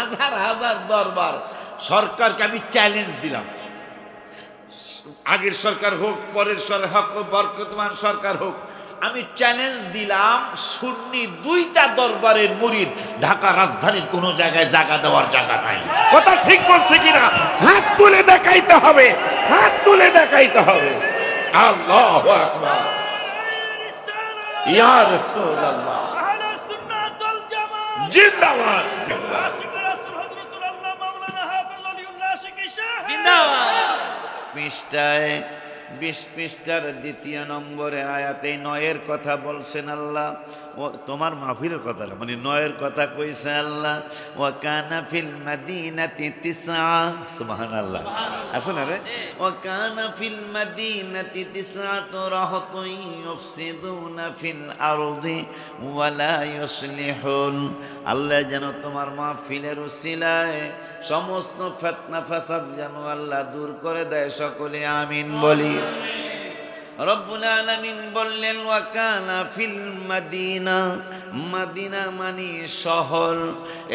হাজার হাজার দরবার। সরকারকে আমি চ্যালেঞ্জ দিলাম, আগের সরকার হোক, পরের সরকার হোক, বরকতমান সরকার হোক, আমি চ্যালেঞ্জ দিলাম সুন্নি দুইটা দরবারের মুরিদ ঢাকা রাজধানীর কোন জায়গায় জায়গা দেওয়ার জায়গা নাই। কথা ঠিক বলছে কিনা? হাত তুলে দেখাইতে হবে, হাত তুলে দেখাইতে হবে। আল্লাহু আকবার, ইয়া রাসূলুল্লাহ, আহলে সুন্নাত ওয়াল জামাত জিন্দাবাদ, জিন্দাবাদ। পৃষ্ঠায় 20 পৃষ্ঠার 2 নম্বরে আয়াতে 9-এর কথা বলছেন আল্লাহ। ও তোমার মাহফিলের কথা না, মানে 9-এর কথা কইছে আল্লাহ। ওয়া কানা ফিল মাদিনাতি 9, সুবহানাল্লাহ, আছে না রে? ওয়া কানা ফিল মাদিনাতি 9 রাহতুন ইউফসিদুনা ফিল আরদি ওয়া লা ইউসলিহুন। আল্লাহ যেন তোমার মাহফিলের উসিলায় সমস্ত ফিতনা ফাসাদ যেন আল্লাহ দূর করে দেয়, সকলে আমিন বলি। রব্বুল আলামিন বললেন ওয়া কানা ফিল মাদিনা, মাদিনা মানে শহর,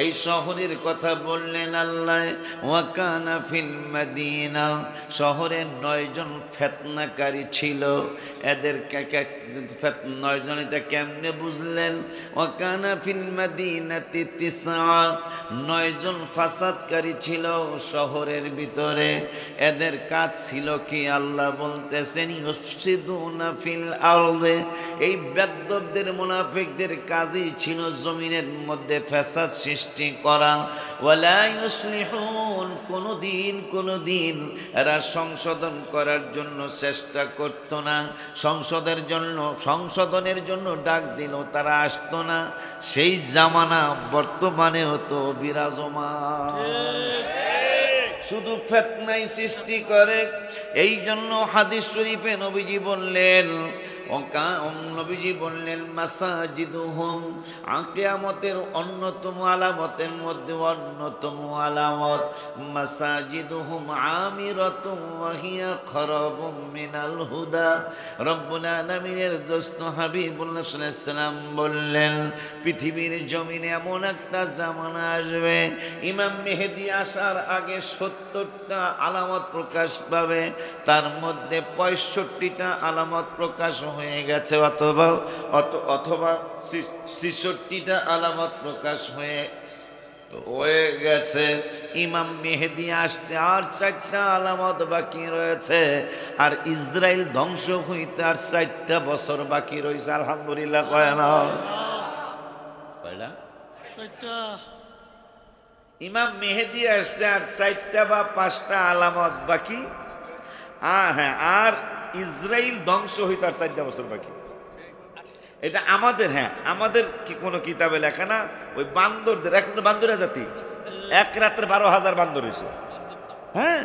এই শহরের কথা বললেন আল্লাহ। ওয়া কানা ফিল মাদিনা, শহরে 9 জন ফিতনাকারী ছিল। এদের 9 জন, এটা কেমনে বুঝলেন? ওয়া কানা ফিল মাদিনাতি 9, 9 জন ফাসাদকারী ছিল শহরের ভিতরে। এদের কাজ ছিল কি? আল্লাহ বলতেছেন ইউফসিদুনা ফিল আরদি, এই বেদ্যবদের মুনাফিকদের কাজই ছিল জমিনের মধ্যে ফাসাদ সৃষ্টি করা। ওয়ালা ইউসলিহুন, কোনদিন এরা সংশোধন করার জন্য চেষ্টা করত না। সংশোধনের জন্য ডাক দিল, তারা আসতো না। সেই জামানা বর্তমানেও তো বিরাজমান, শুধু ফিতনাই সৃষ্টি করে। এই জন্য হাদিস শরীফে নবীজি বললেন, মাসাজিদুহুম, কিয়ামতের অন্যতম আলামতের মধ্যে অন্যতম আলামত, মাসাজিদুহুম আমিরাতুন ওয়া হিয়া খারাবুম মিনাল হুদা। রব্বুল আলামিনের দোস্ত হাবিবুল্লাহ সাল্লাল্লাহু আলাইহি সাল্লাম বললেন, পৃথিবীর জমিনে এমন একটা জামানা আসবে, ইমাম মেহেদী আসার আগে 70টা আলামত প্রকাশ পাবে, তার মধ্যে 65টা আলামত প্রকাশ হয়ে গেছে, অথবা 66টা আলামত প্রকাশ হয়ে গেছে। ইমাম মেহেদী আসতে আর 4টা আলামত বাকি রয়েছে, আর ইসরায়েল ধ্বংস হইতে আর 4টা বছর বাকি রয়েছে। আলহামদুলিল্লাহ কয় না? কয়টা? 4টা। ইমাম মেহেদী আসতে আর 4টা বা 5টা আলামত বাকি। হ্যাঁ, আর ইসরায়েল ধ্বংস হইতে আর 4টা বছর বাকি। এটা আমাদের, হ্যাঁ আমাদের কি কোনো কিতাবে লেখা না? ওই বান্দরদের, এখন তো বান্দরের জাতি, এক রাত্রে 12,000 বান্দর হয়েছে। হ্যাঁ,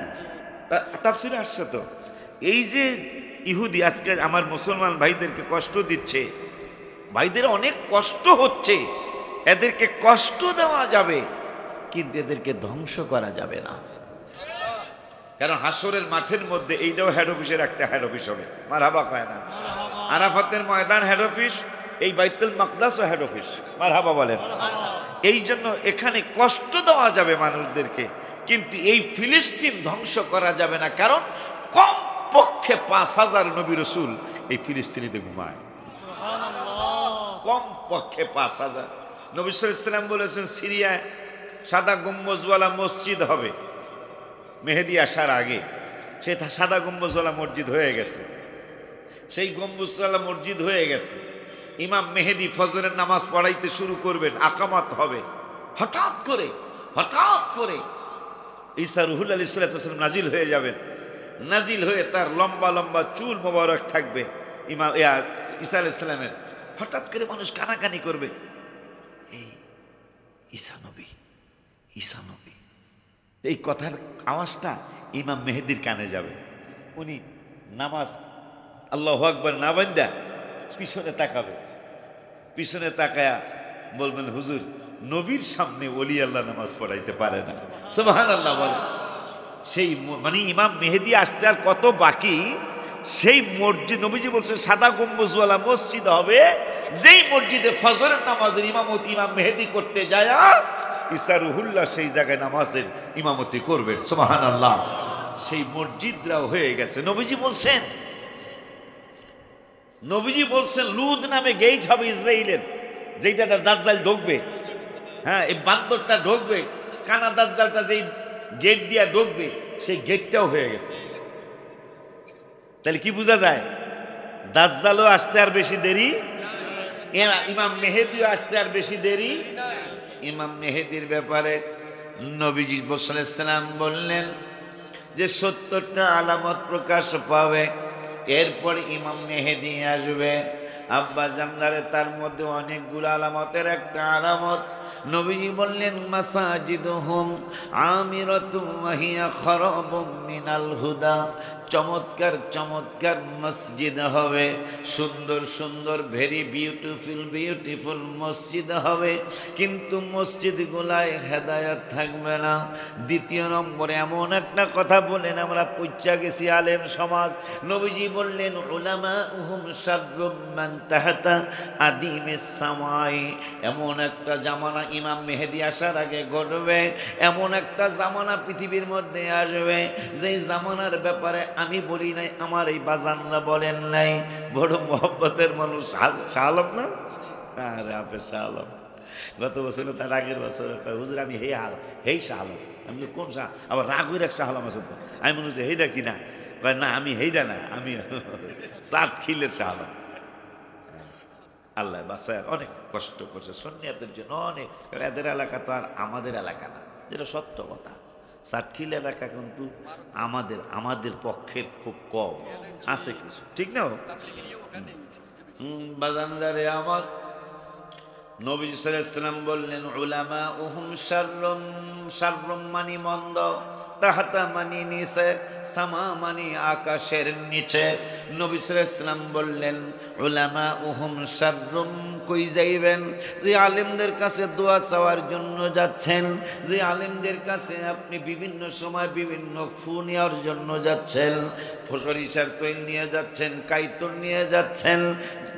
তাফসিরে আসছে তো। এই যে ইহুদি আজকে আমার মুসলমান ভাইদেরকে কষ্ট দিচ্ছে, ভাইদের অনেক কষ্ট হচ্ছে, এদেরকে কষ্ট দেওয়া যাবে কিন্তু এদেরকে ধ্বংস করা যাবে না। কারণ হাসরের মাঠের মধ্যে এইটাও হেড অফিসের একটা হেড অফিস হবে। মারহাবা কয় না? আরাফাতের ময়দান হেড অফিস, এই বাইতুল মাকদাসও হেড অফিস। মারহাবা বলেন। এই জন্য এখানে কষ্ট দেওয়া যাবে মানুষদেরকে, কিন্তু এই ফিলিস্তিন ধ্বংস করা যাবে না। কারণ কম পক্ষে 5,000 নবী রাসূল এই ফিলিস্তিনিতে ঘুমায়, কম পক্ষে 5,000। নবী সাল্লাল্লাহু আলাইহি ওয়াসাল্লাম বলেছেন সিরিয়ায় সাদা গম্বুজওয়ালা মসজিদ হবে মেহেদী আসার আগে। সে সাদা গম্বুজওয়ালা মসজিদ হয়ে গেছে, সেই গম্বুজওয়ালা মসজিদ হয়ে গেছে। ইমাম মেহেদী ফজরের নামাজ পড়াইতে শুরু করবেন, আকামাত হবে। হঠাৎ করে ঈসা রুহুল আলাইহিস সালাম নাজিল হয়ে যাবেন। নাজিল হয়ে তার লম্বা লম্বা চুল মোবারক থাকবে ইমাম ঈসা আলাইহিস সালামের। হঠাৎ করে মানুষ কানাকানি করবে, এই ঈসা নবী, ঈসা নবী। এই কথার আওয়াজটা ইমাম মেহেদীর কানে যাবে। উনি নামাজ আল্লাহু আকবার না বান্দা পিছনে তাকাবে, পিছনে তাকায়া বলবেন, হুজুর নবীর সামনে ওলি আল্লাহ নামাজ পড়াইতে পারে না। সুবহানাল্লাহ বলেন। সেই মানে ইমাম মেহেদী আসতে আর কত বাকি, সেই মসজিদ নবীজি বলছেন সাদা গম্বুজওয়ালা মসজিদ হবে, যেই মসজিদে ফজরের নামাজের ইমামতি ইমাম মেহেদি করতে যায় ঈসা রুহুল্লাহ সেই জায়গায় নামাজের ইমামতি করবে। সুবহানাল্লাহ। সেই মসজিদরাও হয়ে গেছে। নবীজি বলছেন লুদ নামে গেট হবে ইসরায়েলের, যেটা দাজ্জাল ঢুকবে। হ্যাঁ, এই বান্দরটা ঢুকবে, কানা দাজ্জালটা যেই গেট দিয়া ঢুকবে, সেই গেটটাও হয়ে গেছে। তাহলে কি বোঝা যায়? দাজ্জালও আসতে আর বেশি দেরি, ইমাম মেহেদিও আসতে আর বেশি দেরি। ইমাম মেহেদির ব্যাপারে নবীজি সাল্লাল্লাহু আলাইহি ওয়াসাল্লাম বললেন যে 70টা আলামত প্রকাশ পাবে, এরপর ইমাম মেহেদি আসবে। আব্বা জানদারে তার মধ্যে অনেকগুলো আলামতের একটা আলামত নবীজি বললেন মাসাজিদুহুম আমিরাতুন ওয়া হিয়া খারাবুম মিনাল হুদা। চমৎকার চমৎকার মসজিদ হবে, সুন্দর সুন্দর ভেরি বিউটিফুল মসজিদ হবে, কিন্তু মসজিদগুলায় হেদায়েত থাকবে না। দ্বিতীয় নম্বরে এমন একটা কথা বলেন আমরা পৌঁছা গেছি আলেম সমাজ। নবীজি বললেন উলামাউহুম শাররুম মান তাহাতা আদিমিস সামাই। এমন একটা জামানা ইমাম মেহেদি আসার আগে ঘটবে, এমন একটা জামানা পৃথিবীর মধ্যে আসবে, যে জামানার ব্যাপারে আমি বলি নাই, আমার এই বাজানরা বলেন নাই। বড় মহব্বতের মানুষ শাহ আলম না? আরে আপনি শাহ আলম গত বছর তার আগের বছর হুজুর আমি হেই শাহ আলম। আমি কোন শাহ? আবার রাগুর এক শাহ আলম আছে তো। আমি মনে হচ্ছে হেইটা কিনা? না আমি হেইটা না, আমি চাট খিলের শাহ আলম। আল্লাহ বাসায় অনেক কষ্ট করছে সুন্নিয়াতের জন্য অনেক। এদের এলাকা তো আর আমাদের এলাকা না, যেটা সত্য কথা। সাতখিল এলাকা কিন্তু আমাদের পক্ষের খুব কম আছে কিছু, ঠিক না? বাজানদারে আমার নবী সাল্লাল্লাহু আলাইহি ওয়াসাল্লাম বললেন উলামাউহুম শাররুম মানি মন্দ, তাহাতা মানি নিচে, সামা মানি আকাশের নিচে। নবী সাল্লাল্লাহু আলাইহি ওয়াসাল্লাম বললেন উলামাউহুম শাররুম। কই যাইবেন? যে আলেমদের কাছে দোয়া চাওয়ার জন্য যাচ্ছেন, যে আলেমদের কাছে আপনি বিভিন্ন সময় বিভিন্ন ফু নেওয়ার জন্য যাচ্ছেন, সরিষার তৈল নিয়ে যাচ্ছেন, কাইতর নিয়ে যাচ্ছেন,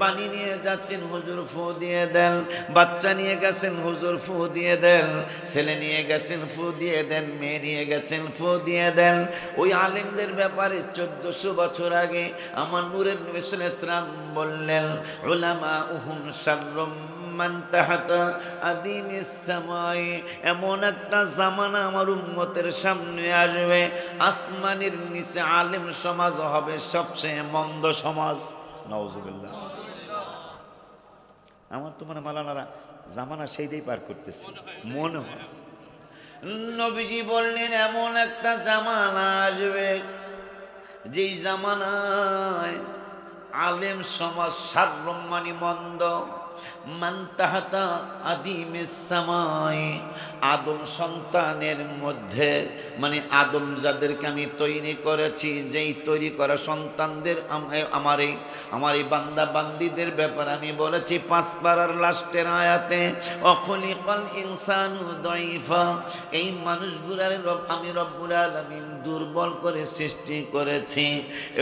পানি নিয়ে যাচ্ছেন, হুজুর ফু দিয়ে দেন। বাচ্চা নিয়ে গেছেন, হুজুর ফু দিয়ে দেন। ছেলে নিয়ে গেছেন, ফু দিয়ে দেন। মেয়ে নিয়ে গেছেন, ফু দিয়ে দেন। ওই আলেমদের ব্যাপারে 1400 বছর আগে আমার নূরের নবী সাল্লাল্লাহু আলাইহি ওয়াসাল্লাম বললেন উলামাউহুম শাররুম মান তাহাতা আদিমিস সামাই। এমন একটা জামানা আমার উম্মতের সামনে আসবে, আসমানের নিচে আলেম সমাজ হবে সবচেয়ে মন্দ সমাজ। নাউজুবিল্লাহ। আমার তো মনে মালানারা জামানা সেইটাই পার করতেছে মনে হয়। নবীজি বললেন এমন একটা জামানা আসবে, যেই জামানায় আলেম সমাজ শাররুম মানি মন্দ, মান তাহাতা আদিমিস সামাই। আদম সন্তানের মধ্যে মানে আদম যাদেরকে আমি তৈরি করেছি, যেই তৈরি করা সন্তানদের আমার এই বান্দা বান্দিদের ব্যাপারে আমি বলেছি 5 পারার লাস্টের আয়াতে অখলিকাল ইনসানু দাইফা। এই মানুষগুলার আমি রব্বুল আলামিন দুর্বল করে সৃষ্টি করেছি।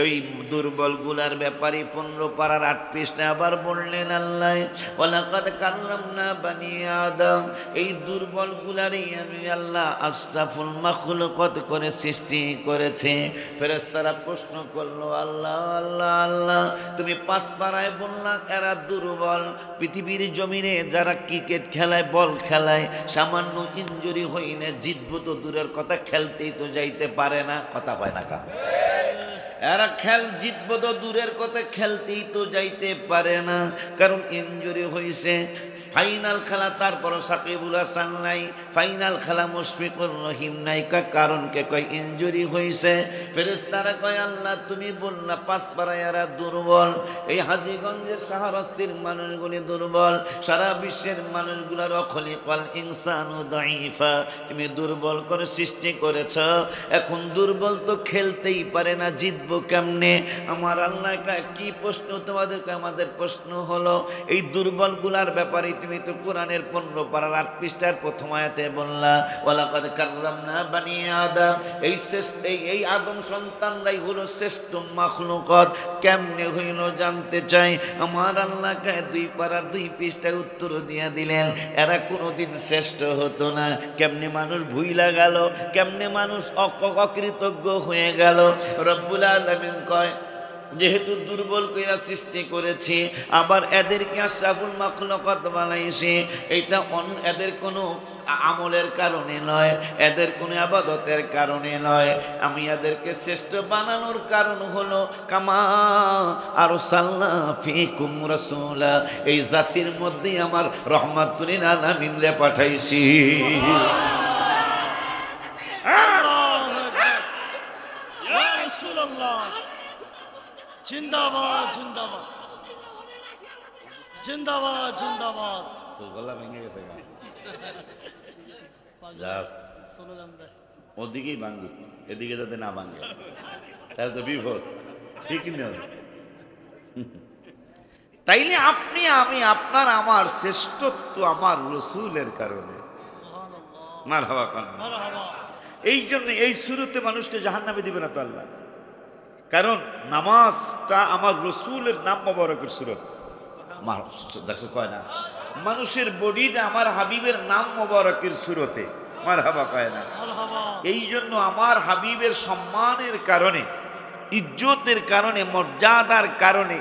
এই দুর্বলগুলার ব্যাপারে 15 পারার 8 পৃষ্ঠা আবার বললেন আল্লাহ ওয়ালাকাদ কাররামনা বানি আদম। এই দুর্বলগুলারই আমি আল্লাহ আশরাফুল মাখলুকাত করে সৃষ্টি করেছি। ফেরেশতারা প্রশ্ন করলো আল্লাহ আল্লাহ আল্লাহ, তুমি 5 পারায় বললা এরা দুর্বল। পৃথিবীর জমিনে যারা ক্রিকেট খেলায়, বল খেলায়, সামান্য ইনজুরি হইলে জিতবো তো দূরের কথা, খেলতেই তো যাইতে পারে না। কথা হয় না কা? এরা জিতবো তো দূরের কথা, খেলতেই তো যাইতে পারে না, কারণ ইনজুরি হয়েছে। ফাইনাল খেলা, তারপর সাকিবুল হাসান নাই, ফাইনাল খেলা মুশফিকুর রহিম নাই। কারণ কে কয় ইনজুরি হয়েছে। ফেরেশতারা কয় আল্লাহ তুমি বললা 5 পারায় এরা দুর্বল। এই হাজীগঞ্জের শাহরাস্তির মানুষগুলি দুর্বল, সারা বিশ্বের মানুষগুলার অখলিকাল ইনসানু দাইফা। তুমি দুর্বল করে সৃষ্টি করেছ। এখন দুর্বল তো খেলতেই পারে না, জিতবো কেমনে? আমার আল্লাহ কি প্রশ্ন তোমাদের? আমাদের প্রশ্ন হলো এই দুর্বলগুলার ব্যাপারে তুমি তো কোরআনের 15 পারার 8 পৃষ্ঠার প্রথম আয়াতে বললা ওয়ালাকাদ কাররামনা বানি আদম, এই আদম সন্তানরাই হলো শ্রেষ্ঠ মাখলুকাত। কেমনে হইল জানতে চাই? আমার আল্লাহকে 2 পারার 2 পৃষ্ঠায় উত্তর দিয়া দিলেন, এরা কোনোদিন শ্রেষ্ঠ হতো না। কেমনে মানুষ ভুইলা গেল, কেমনে মানুষ অকৃতজ্ঞ হয়ে গেল। রব্বুল আলামিন কয়, যেহেতু দুর্বল কইরা সৃষ্টি করেছি, আবার এদেরকে আশরাফুল মাখলুকাত বানাইছি, এইটা এদের কোনো আমলের কারণে নয়, এদের কোনো ইবাদতের কারণে নয়। আমি এদেরকে শ্রেষ্ঠ বানানোর কারণ হলো কামা আরসালনা ফীকুম রাসূলা, এই জাতির মধ্যে আমার রহমাতুল লিল আলামিন রে পাঠাইছি। জিন্দাবাদ জিন্দাবাদ জিন্দাবাদ জিন্দাবাদ। গলা ভেঙে গেছে, ওদিকেই ভাঙবে, এদিকে যাতে না ভাঙে, তাহলে তো বিপদ। ঠিক না? তাইলে আপনি আমি আপনার আমার শ্রেষ্ঠত্ব আমার রসুলের কারণে। মারহাবা কান। এই জন্য এই শুরুতে মানুষকে জাহান্নামে দিবে না তো আল্লাহ, কারণ নামাজটা আমার রসুলের নাম মোবারকের সুরত। কয় না মানুষের বডিটা আমার হাবিবের নাম মোবারকের সুরতে। মারহাবা কয় না? এই জন্য আমার হাবিবের সম্মানের কারণে, ইজ্জতের কারণে, মর্যাদার কারণে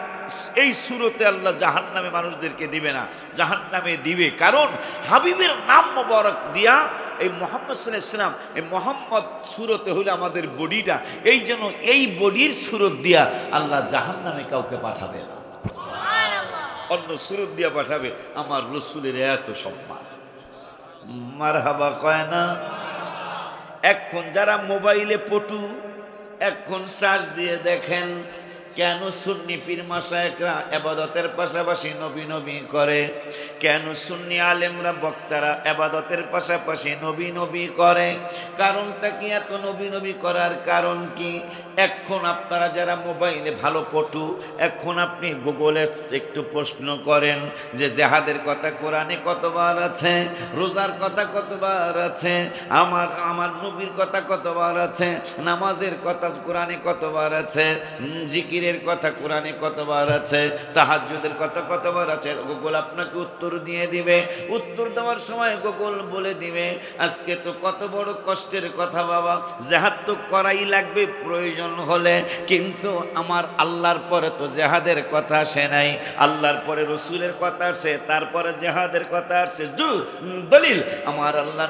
এই সুরতে আল্লাহ জাহান্নামে মানুষদেরকে দিবে না, জাহান্নামে দিবে। কারণ হাবিবের নাম মোবারক দিয়া এই মুহাম্মদ সাল্লাল্লাহু আলাইহি ওয়াসাল্লাম, এই মুহাম্মদ সুরতে হলো আমাদের বডিটা। এই জন্য এই বডির সুরত দিয়া আল্লাহ জাহান্নামে কাউকে পাঠাবে না, অন্য সুরত দিয়া পাঠাবে। আমার রসুলের এত সম্মান। মারহাবা কয় না? এখন যারা মোবাইলে পটু, এখন সার্চ দিয়ে দেখেন কেন সুন্নি পীর মাশায়েখরা ইবাদতের পাশাপাশি নবী নবী করে, কেন সুন্নি আলেমরা বক্তারা ইবাদতের পাশাপাশি নবী নবী করে। কারণটা কি এত নবী নবী করার কারণ কি? এখন আপনারা যারা মোবাইলে ভালো পটু, এখন আপনি গুগলে একটু প্রশ্ন করেন যে জিহাদের কথা কোরআনে কতবার আছে, রোজার কথা কতবার আছে, আমার নবীর কথা কতবার আছে, নামাজের কথা কোরআনে কতবার আছে, জিকির এর কথা কোরআনে কতবার আছে, তাহাজ্জুদের কথা কতবার আছে। গুগল আপনাকে উত্তর দিয়ে দিবে। উত্তর দেওয়ার সময় গুগল বলে দিবে আজকে তো কত বড় কষ্টের কথা বাবা, জিহাদ তো করাই লাগবে প্রয়োজন হলে, কিন্তু আমার আল্লাহর পরে তো জিহাদের কথা আসে নাই, আল্লাহর পরে রসুলের কথা আসে, তারপরে জিহাদের কথা আসে। দলিল আমার আল্লাহ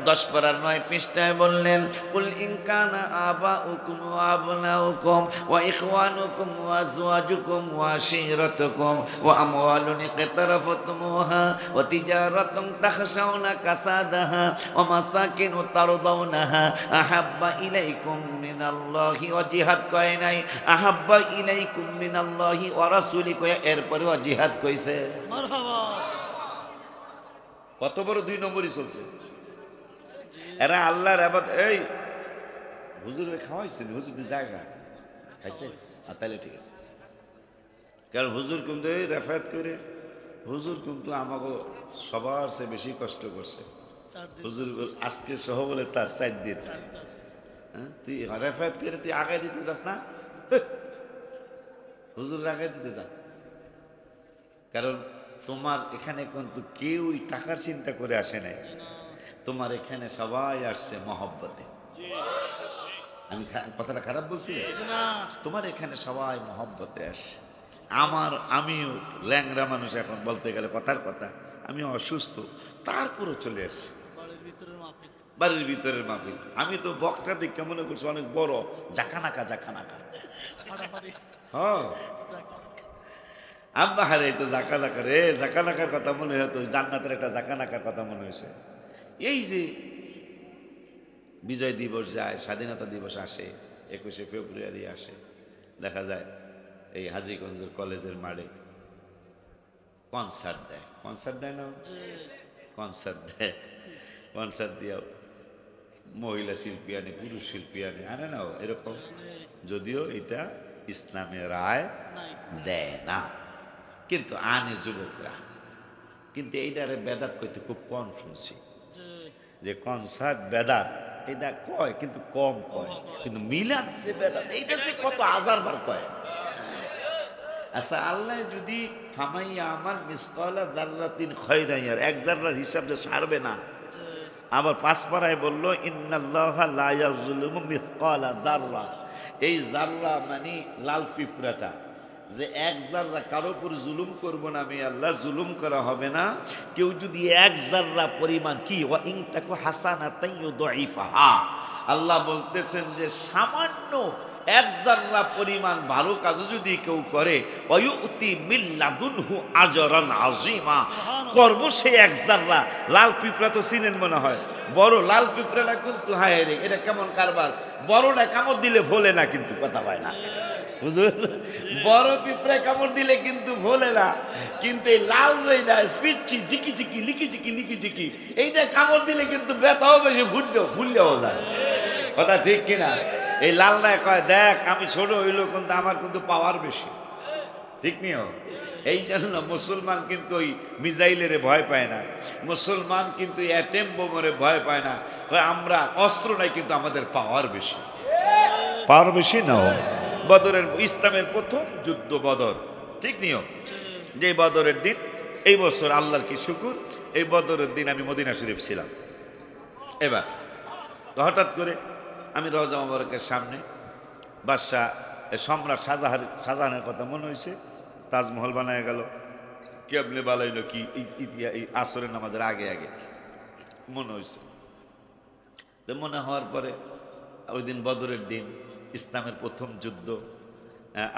10 পারার 9 পৃষ্ঠায় বললেন, কুল ইন কানা আবাউকুম ওয়া আবনাউকুম ওয়া ইখওয়ানুকুম وأزواجكم وعشيرتكم وأموال اقترفتموها وتجارة تخشون كسادها ومساكن ترضونها أحب إليكم من الله وجهاد كايناي أحب إليكم من الله ورسوله এরপরে জিহাদ কইছে। মারহাবা। কত বড় 2 নম্বরই চলছে। এরা আল্লাহর ইবাদত। এই হুজুরে খাওয়াইছেন, হুজুরের জায়গা খাইছে, তাহলে ঠিক আছে। কারণ হুজুর কিন্তু এই রেফায়াত করে, হুজুর কিন্তু আমাকে সবার চেয়ে বেশি কষ্ট করছে। হুজুর আজকে সহ বলে তার 4 দিন। তুই রেফায়াত করে তুই আগায় দিতে যাস না, হুজুর আগায় দিতে যা। কারণ তোমার এখানে কিন্তু কেউই টাকার চিন্তা করে আসে নাই, তোমার এখানে সবাই আসছে মহব্বতে। আমি কথাটা খারাপ বলছি? তোমার এখানে সবাই মহব্বতে আসে। আমিও ল্যাংরা মানুষ, এখন বলতে গেলে কথার কথা, আমি অসুস্থ, তারপরও চলে আসছি বাড়ির ভিতরের মাহফিল। আমি তো বক্তা দেখে মনে করছি অনেক বড়, জাকানাকা জাকানাকা। হ্যাঁ আব্বা হারে তো জাকানাকা রে, জাকানাকার কথা মনে হতো, জান্নাতের একটা জাকানাকার কথা মনে হয়েছে। এই যে বিজয় দিবস যায়, স্বাধীনতা দিবস আসে, 21শে ফেব্রুয়ারি আসে, দেখা যায় এই হাজীগঞ্জের কলেজের মাঠে কনসার্ট দেয়। কনসার্ট দেয় না? কনসার্ট দেয়। কনসার্ট দিয়া মহিলা শিল্পী আনে, পুরুষ শিল্পী আনে না এরকম। যদিও এটা ইসলামের রায় দেয় না, কিন্তু আনে যুবকরা। কিন্তু এইটারে বেদাত কইতে খুব কম শুনছি, জি যে কনসার্ট বেদাত এটা কয় কিন্তু কম কয়, কিন্তু মিলাদ যে বেদাত এইটা সে কত হাজার বার কয়। আচ্ছা, আল্লাহ যদি ফামাইয়া আমার মিসকালা যাররাতিন খায়রান ইয়ার, এক জাররার হিসাব যে ছাড়বে না। জি আবার পাঁচ পারায় বললো ইন্নাল্লাহা লা ইয়াযলিমু মিসকালা যাররা, এই যাররা মানে লাল পিঁপড়াটা, যে এক জাররা কারো উপর জুলুম করব না আমি আল্লাহ, জুলুম করা হবে না। কেউ যদি এক জাররা পরিমাণ কি ওয়া ইন তাকু হাসানাতান ইউদাইফাহা, আল্লাহ বলতেছেন যে সামান্য এক জাররা পরিমাণ ভালো কাজ যদি কেউ করে ওয়ুতি মিন লাদুনহু আজরান আযীমা, করব সে এক জাররা। লাল পিঁপড়া তো চিনেন মনে হয়, বড় লাল পিঁপড়াটা কিন্তু হায় রে এটা কেমন কারবার, বড়টা কামড় দিলে ভোলে না কিন্তু কথা হয় না হুজুর, বড় পিঁপড়া কামড় দিলে কিন্তু ভোলে না, কিন্তু এই লাল যেটা স্পিচি জিকি জিকি লিকি জিকি লিকি জিকি এইটা কামড় দিলে কিন্তু ব্যথাও বেশি ভুললেও যায়। কথা ঠিক কিনা? এই লালটায় কয় দেখ আমি ছোট হইলো কিন্তু আমার কিন্তু পাওয়ার বেশি, ঠিক নিও। এই জন্য মুসলমান কিন্তু ওই মিসাইলের ভয় পায় না, মুসলমান কিন্তু অ্যাটেম বোমারে ভয় পায় না, আমরা অস্ত্র নাই কিন্তু আমাদের পাওয়ার বেশি। পাওয়ার বেশি নাও। বদরের ইসলামের প্রথম যুদ্ধ বদর, ঠিক নিও। যে বদরের দিন এই বছর আল্লাহর কি শুকুর, এই বদরের দিন আমি মদিনা শরীফ ছিলাম। এবার হঠাৎ করে আমি রওজা মুবারকের সামনে বাদশাহ সম্রাট শাহজাহানের কথা মনে হয়েছে, তাজমহল বানায় গেল, কেবলে বালাইলো কি এই আসরের নামাজের আগে আগে মনে হয়েছে। তো মনে হওয়ার পরে ওই দিন বদরের দিন, ইসলামের প্রথম যুদ্ধ।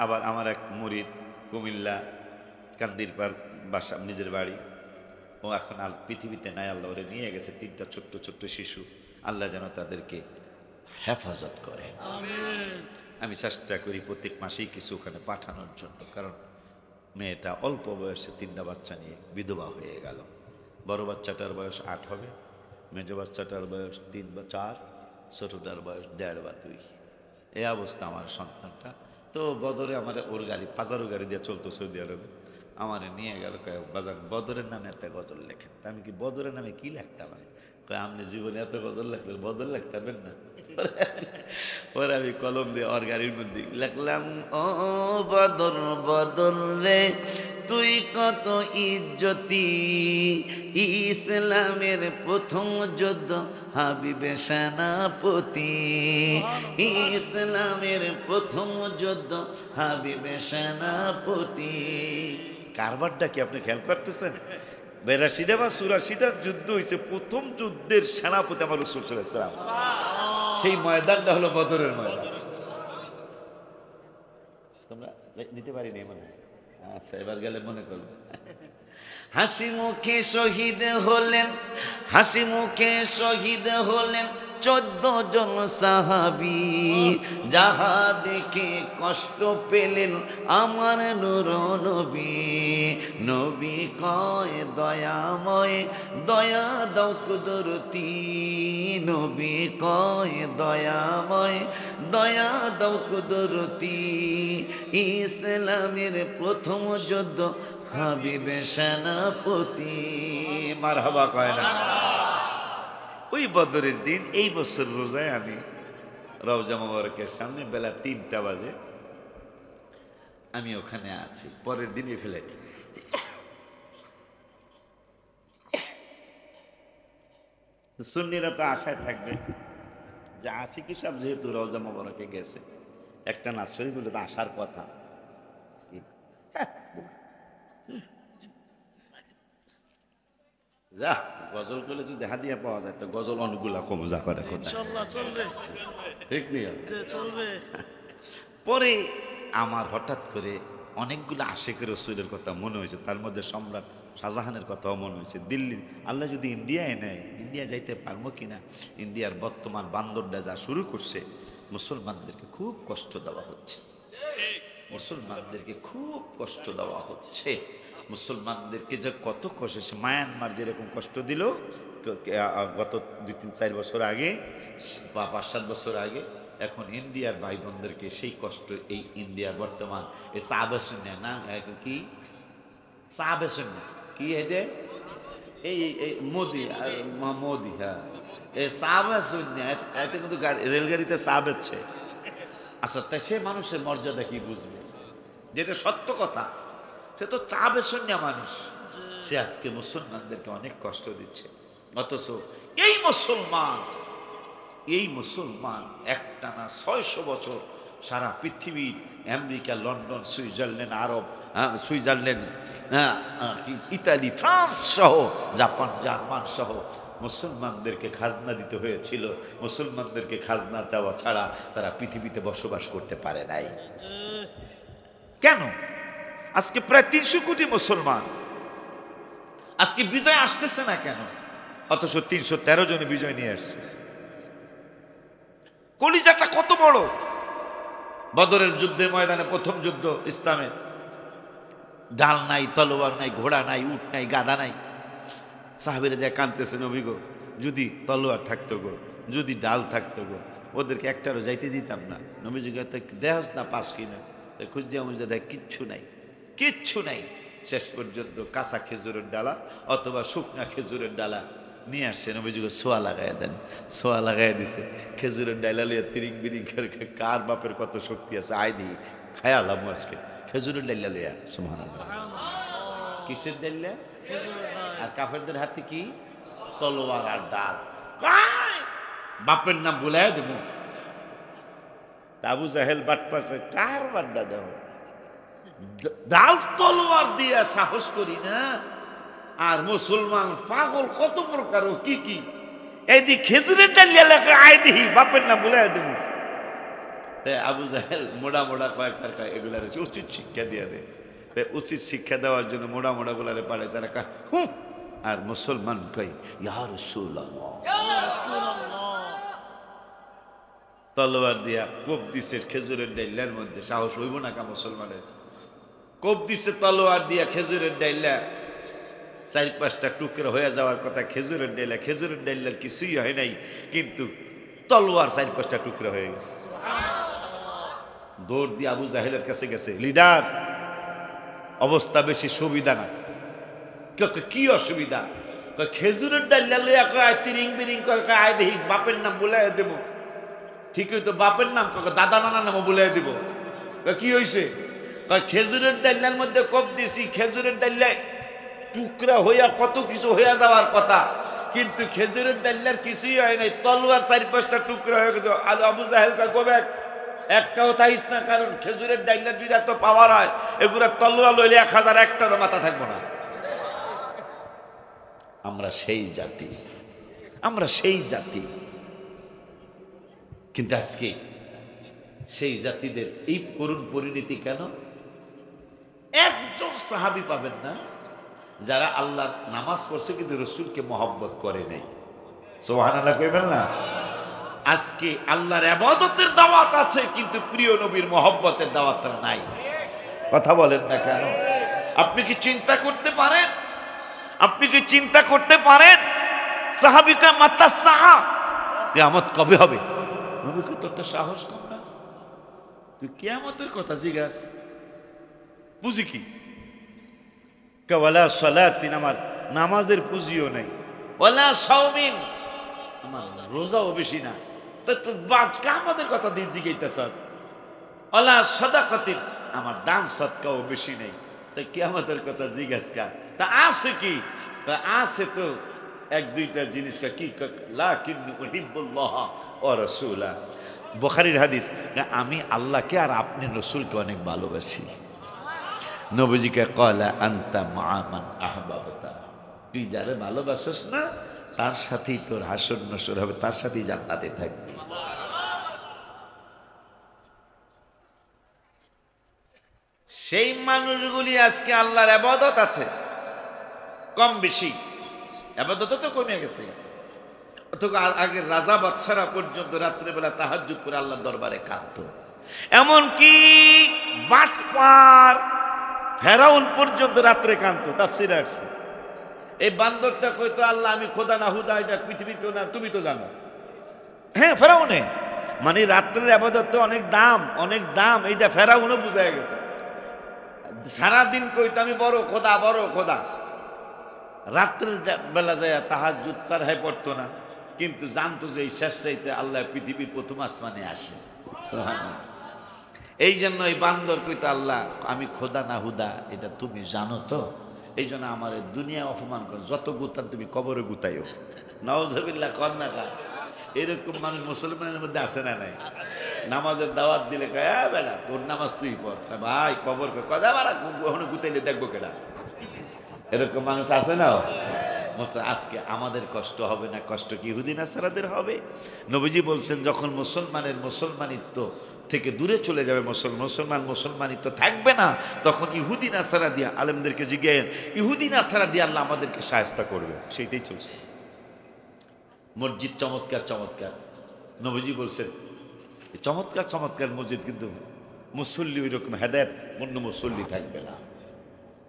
আবার আমার এক মুরিদ কুমিল্লা কান্দির পার বাসা, নিজের বাড়ি, ও এখন আর পৃথিবীতে নাই, আল্লাহ ওরে নিয়ে গেছে। তিনটা ছোট্ট ছোট্ট শিশু, আল্লাহ যেন তাদেরকে হেফাজত করে। আমি চেষ্টা করি প্রত্যেক মাসেই কিছু ওখানে পাঠানোর জন্য, কারণ মেয়েটা অল্প বয়সে তিনটা বাচ্চা নিয়ে বিধবা হয়ে গেল। বড় বাচ্চাটার বয়স 8 হবে, মেজো বাচ্চাটার বয়স 3 বা 4, ছোটটার বয়স 1.5 বা 2। এই অবস্থা আমার সন্তানটা। তো বদরে আমার ওর গাড়ি পাজারো গাড়ি দিয়ে চলতো সৌদি আরবে, আমার নিয়ে গেল, বাজার বদরের নামে একটা গজল লেখেন। আমি কি বদরের নামে কি লেখতাম? আমি আপনি জীবনে এত গজল লেখবেন, বদর লেখতে পারবেন না? ওর আমি কলম দিয়ে ওর গাড়ির মধ্যে লেখলাম, ও বদর বদর রে তুই কত ইজ্জতি, ইসলামের প্রথম যুদ্ধ হাবিবে সেনাপতি, ইসলামের প্রথম যুদ্ধ হাবিবে সেনাপতি। কারবারটা কি আপনি খেয়াল করতেছেন? 82টা বা 84টা যুদ্ধ হয়েছে, প্রথম যুদ্ধের সেনাপতি আমার রাসূল সাল্লাল্লাহু আলাইহি ওয়াসাল্লাম। সেই ময়দানটা হলো বদরের ময়দান। তোমরা নিতে পারি নি মনে? আচ্ছা, এবার গেলে মনে করো। হাসি মুখে শহীদ হলেন, হাসি মুখে শহীদ হলেন 14 জন সাহাবী, যাহা দেখে কষ্ট পেলেন আমার নূর নবী। নবী কয় দয়াময় দয়া দাও কুদরতি, নবী কয় দয়াময় দয়া দাও কুদরতি, ইসলামের প্রথম যুদ্ধ হাবিবে সেনাপতি। মারহাবা কয় না? ওই বদরের দিন এই বছর রোজায় আমি রওজা মুবারকের সামনে বেলা 3টা বাজে আমি ওখানে আছি। পরের দিনই ফেলে সুন্নিরা তো আশায় থাকবে যে আশিকি সাহেব যেহেতু রওজা মুবারকে গেছে, একটা নাচ শরীফ বলে তো আসার কথা। যা গজল করলে যদি দেখা দিয়ে পাওয়া যায় তো গজল অনেকগুলা কম যা করে, ইনশাআল্লাহ চলবে, ঠিক নেই? চলবে। পরে আমার হঠাৎ করে অনেকগুলো আশিকের রাসূলের কথা মনে হয়েছে, তার মধ্যে সম্রাট শাহজাহানের কথাও মনে হয়েছে। দিল্লির আল্লাহ যদি ইন্ডিয়ায় নেয়, ইন্ডিয়া যাইতে পারবো কিনা? ইন্ডিয়ার বর্তমান বান্দরটা যা শুরু করছে, মুসলমানদেরকে খুব কষ্ট দেওয়া হচ্ছে, মুসলমানদেরকে খুব কষ্ট দেওয়া হচ্ছে, মুসলমানদেরকে যে কত কষ্ট, মায়ানমার যেরকম কষ্ট দিল গত 2-3-4 বছর আগে বা 5-7 বছর আগে, এখন ইন্ডিয়ার ভাই বোনদেরকে সেই কষ্ট এই ইন্ডিয়ার বর্তমান এই সাহাবে শুনে না কি সাহাবে শুনে কি এদের এই মোদি মোদি, হ্যাঁ, এই সাহাবে শুনে এতে কিন্তু রেলগাড়িতে চা বেচছে। আচ্ছা, তাই সে মানুষের মর্যাদা কি বুঝবে? যেটা সত্য কথা, সে তো চা বেচন্যা মানুষ, সে আজকে মুসলমানদেরকে অনেক কষ্ট দিচ্ছে। অথচ এই মুসলমান একটানা 600 বছর সারা পৃথিবীর আমেরিকা, লন্ডন, সুইজারল্যান্ড, আরব, সুইজারল্যান্ড, ইতালি, ফ্রান্স সহ, জাপান, জার্মান সহ মুসলমানদেরকে খাজনা দিতে হয়েছিল। মুসলমানদেরকে খাজনা দেওয়া ছাড়া তারা পৃথিবীতে বসবাস করতে পারে নাই। কেন? আজকে প্রায় 300 কোটি মুসলমান, আজকে বিজয় আসতেছে না কেন? অথচ 313 জনে বিজয় নিয়ে আসছে। কলিজাটা কত বড়! বদরের যুদ্ধের ময়দানে, প্রথম যুদ্ধ ইসলামের, ঢাল নাই, তলোয়ার নাই, ঘোড়া নাই, উট নাই, গাধা নাই। সাহাবীরা যায় কাঁদতেছে, নবী গো, যদি তলোয়ার থাকতো গো, যদি ডাল থাকতো গো, ওদেরকে একটারও যাইতে দিতাম না। নবীজি দেহস না পাস কিনা, খুঁজিয়া মুজা দেখ কিচ্ছু নাই, কিচ্ছু নাই। শেষ পর্যন্ত কাঁচা খেজুরের ডালা অথবা শুকনা খেজুরের ডালা নিয়ে আসছে। নবীজিকে সোয়া লাগাই দেন, সোয়া লাগাই দিছে। খেজুরের ডালা লইয়া তিরিং বিরিং করে, কার বাপের কত শক্তি আছে আয় দিই খায়ালাম আজকে খেজুরের ডালা লইয়া। সুবহানাল্লাহ। কিসের ডালা? আর কাফেরদের হাতে কি? তলোয়ার আর ডাল। বাপের নাম ভুলাই দেব। আবু জাহেল বাটপার, কার বাড্ডা দেব? ডাল তলোয়ার দিয়ে সাহস করি না। আর মুসলমান পাগল কত প্রকার, ও কি কি এইদিক খেজুরের ডালিয়া লেখা আয় দিহি, বাপের নাম ভুলাই দেব। আবু জাহেল মোড়া মোড়া কয়েকটা এগুলার উচিত শিক্ষা দিয়ে দেয়। উচিত শিক্ষা দেওয়ার জন্য মোড়া মোড়া গুলারে পারে যারা হুঁ, আর মুসলমান কই ইয়া রাসূলুল্লাহ, তলোয়ার দিয়া কোপ দিছে খেজুরের ডাইলার মধ্যে। সাহস হইব না কা মুসলমানের? কোপ দিছে তলোয়ার দিয়া খেজুরের ডাইলা, 4-5টা টুকরা হয়ে যাওয়ার কথা খেজুরের ডাইলা। খেজুরের ডাইলার কিছুই হয় নাই, কিন্তু তলোয়ার 4-5টা টুকরা হয়ে গেছে। দৌড় দিয়ে আবু জাহেলের কাছে গেছে, লিডার অবস্থা বেশি সুবিধা না। কি অসুবিধা? খেজুরের ডাইলা লইয়া কয় তিরিং বিরিং করে, আয় দেখি বাপের নাম বলে দেব। ঠিকই তো, বাপের নাম দাদা নানার নামও বলে দিব। কি হয়েছে? খেজুরের ডাইলার মধ্যে কোপ দিছি, খেজুরের ডাইলা টুকরা হইয়া কত কিছু হইয়া যাওয়ার কথা, কিন্তু খেজুরের ডাইলার কিছুই হয় নাই, তলোয়ার 4-5টা টুকরা হয়ে গেছে। আবু জাহেল কবে একটাও থাইস না, কারণ খেজুরের ডাইলার যদি এত পাওয়ার হয়, এগুলা তলোয়ার লইলে 1001টারও মাথা থাকবো না। আমরা সেই জাতি, আমরা সেই জাতি। কিন্তু আজকে সেই জাতিদের এই করুণ পরিণতি কেন? একজন সাহাবী পাবেন না যারা আল্লাহর নামাজ পড়ছে কিন্তু রসুলকে মহব্বত করে নাই। সুবহানাল্লাহ কইবেন না? আজকে আল্লাহর ইবাদতের দাওয়াত আছে, কিন্তু প্রিয় নবীর মহব্বতের দাওয়াত নাই। কথা বলেন না কেন? আপনি কি চিন্তা করতে পারেন? আপনি কি চিন্তা করতে পারেন সাহাবীটা মাতা সাহা কিয়ামত কবে হবে? নবীকে তোর তো সাহস কম না, তুই কিয়ামতের কথা জিজ্ঞাস। বুঝি কি? ওয়ালা সালাতিন, আমার নামাজের পুঁজিও নাই। ওয়ালা সাওমিন, আমার রোজাও বেশি না। তো কিয়ামতের কথা দিয়ে জিজ্ঞাইতেছ। ওয়ালা সাদাকাতিন, আমার দান সদকাও বেশি নেই। তো কিয়ামতের কথা জিজ্ঞাস কা? তা আছে কি? আছে তো 1-2টা জিনিস। কি? লাকিন্নী উহিব্বুল্লাহ ওয়া রাসূলা। বুখারীর হাদিস, আমি আল্লাহকে আর আপনি রাসূলকে অনেক ভালোবাসি। নবীজিকে কলা আনতা মা'মান আহবাবতা, তুই যারে ভালোবাসিস না তার সাথেই তোর হাসর নসর হবে, তার সাথেই জান্নাতে থাকবি। সেই মানুষগুলি আজকে আল্লাহর ইবাদত আছে কম বেশি, ইবাদত তো কমে গেছে। অথচ আগে রাজা বাদশারা পর্যন্ত রাত্রেবেলা তাহাজ্জুদ করে আল্লাহর দরবারে কাঁদতো। এমনকি বাটপার ফেরাউন পর্যন্ত রাত্রে কাঁদতো। তাফসীরে আসছে এই বান্দরটা কইতো, আল্লাহ আমি খোদা না হুদা, এটা পৃথিবীর কেউ না, তুমি তো জানো। হ্যাঁ, ফেরাউনে মানে রাত্রের ইবাদত তো অনেক দাম, অনেক দাম। এইটা ফেরাউনও বুঝায় গেছে। সারাদিন কইতো আমি বড় খোদা, বড় খোদা। রাত্রের বেলা যায় তাহাজ্জুদ তারাই পড়তো না, কিন্তু জানতো যে এই শেষ চাইতে আল্লাহ পৃথিবীর প্রথম আসমানে আসে। সুবহানাল্লাহ। এই জন্য এই বান্দর কইতো, আল্লাহ আমি খোদা না হুদা এটা তুমি জানো তো, এই জন্য আমার দুনিয়া অপমান কর, যত গুতান তুমি কবরে গুতাইও। নাউজুবিল্লাহ কর না কা। এরকম মানুষ মুসলমানের মধ্যে আছে না নাই? নামাজের দাওয়াত দিলে কয় বেলা তোর নামাজ তুই পড়, ভাই কবর কথা বাড়া ওখানে গুতাইলে দেখবো কেডা? এরকম মানুষ আছে না? আজকে আমাদের কষ্ট হবে না, কষ্ট কি ইহুদি নাসারাদের হবে? নবীজি বলছেন যখন মুসলমানের মুসলমানিত্ব থেকে দূরে চলে যাবে, মুসলমানিত্ব থাকবে না, তখন ইহুদি নাসারা দিয়া আলেমদেরকে জিজ্ঞেস, ইহুদি নাসারা দিয়ে আল্লাহ আমাদেরকে সাহায্য করবে। সেইটাই চলছে। মসজিদ চমৎকার চমৎকার, নবীজি বলছেন চমৎকার চমৎকার মসজিদ, কিন্তু মুসল্লি ওই রকম হেদায়েত অন্য মুসল্লি থাকবে না।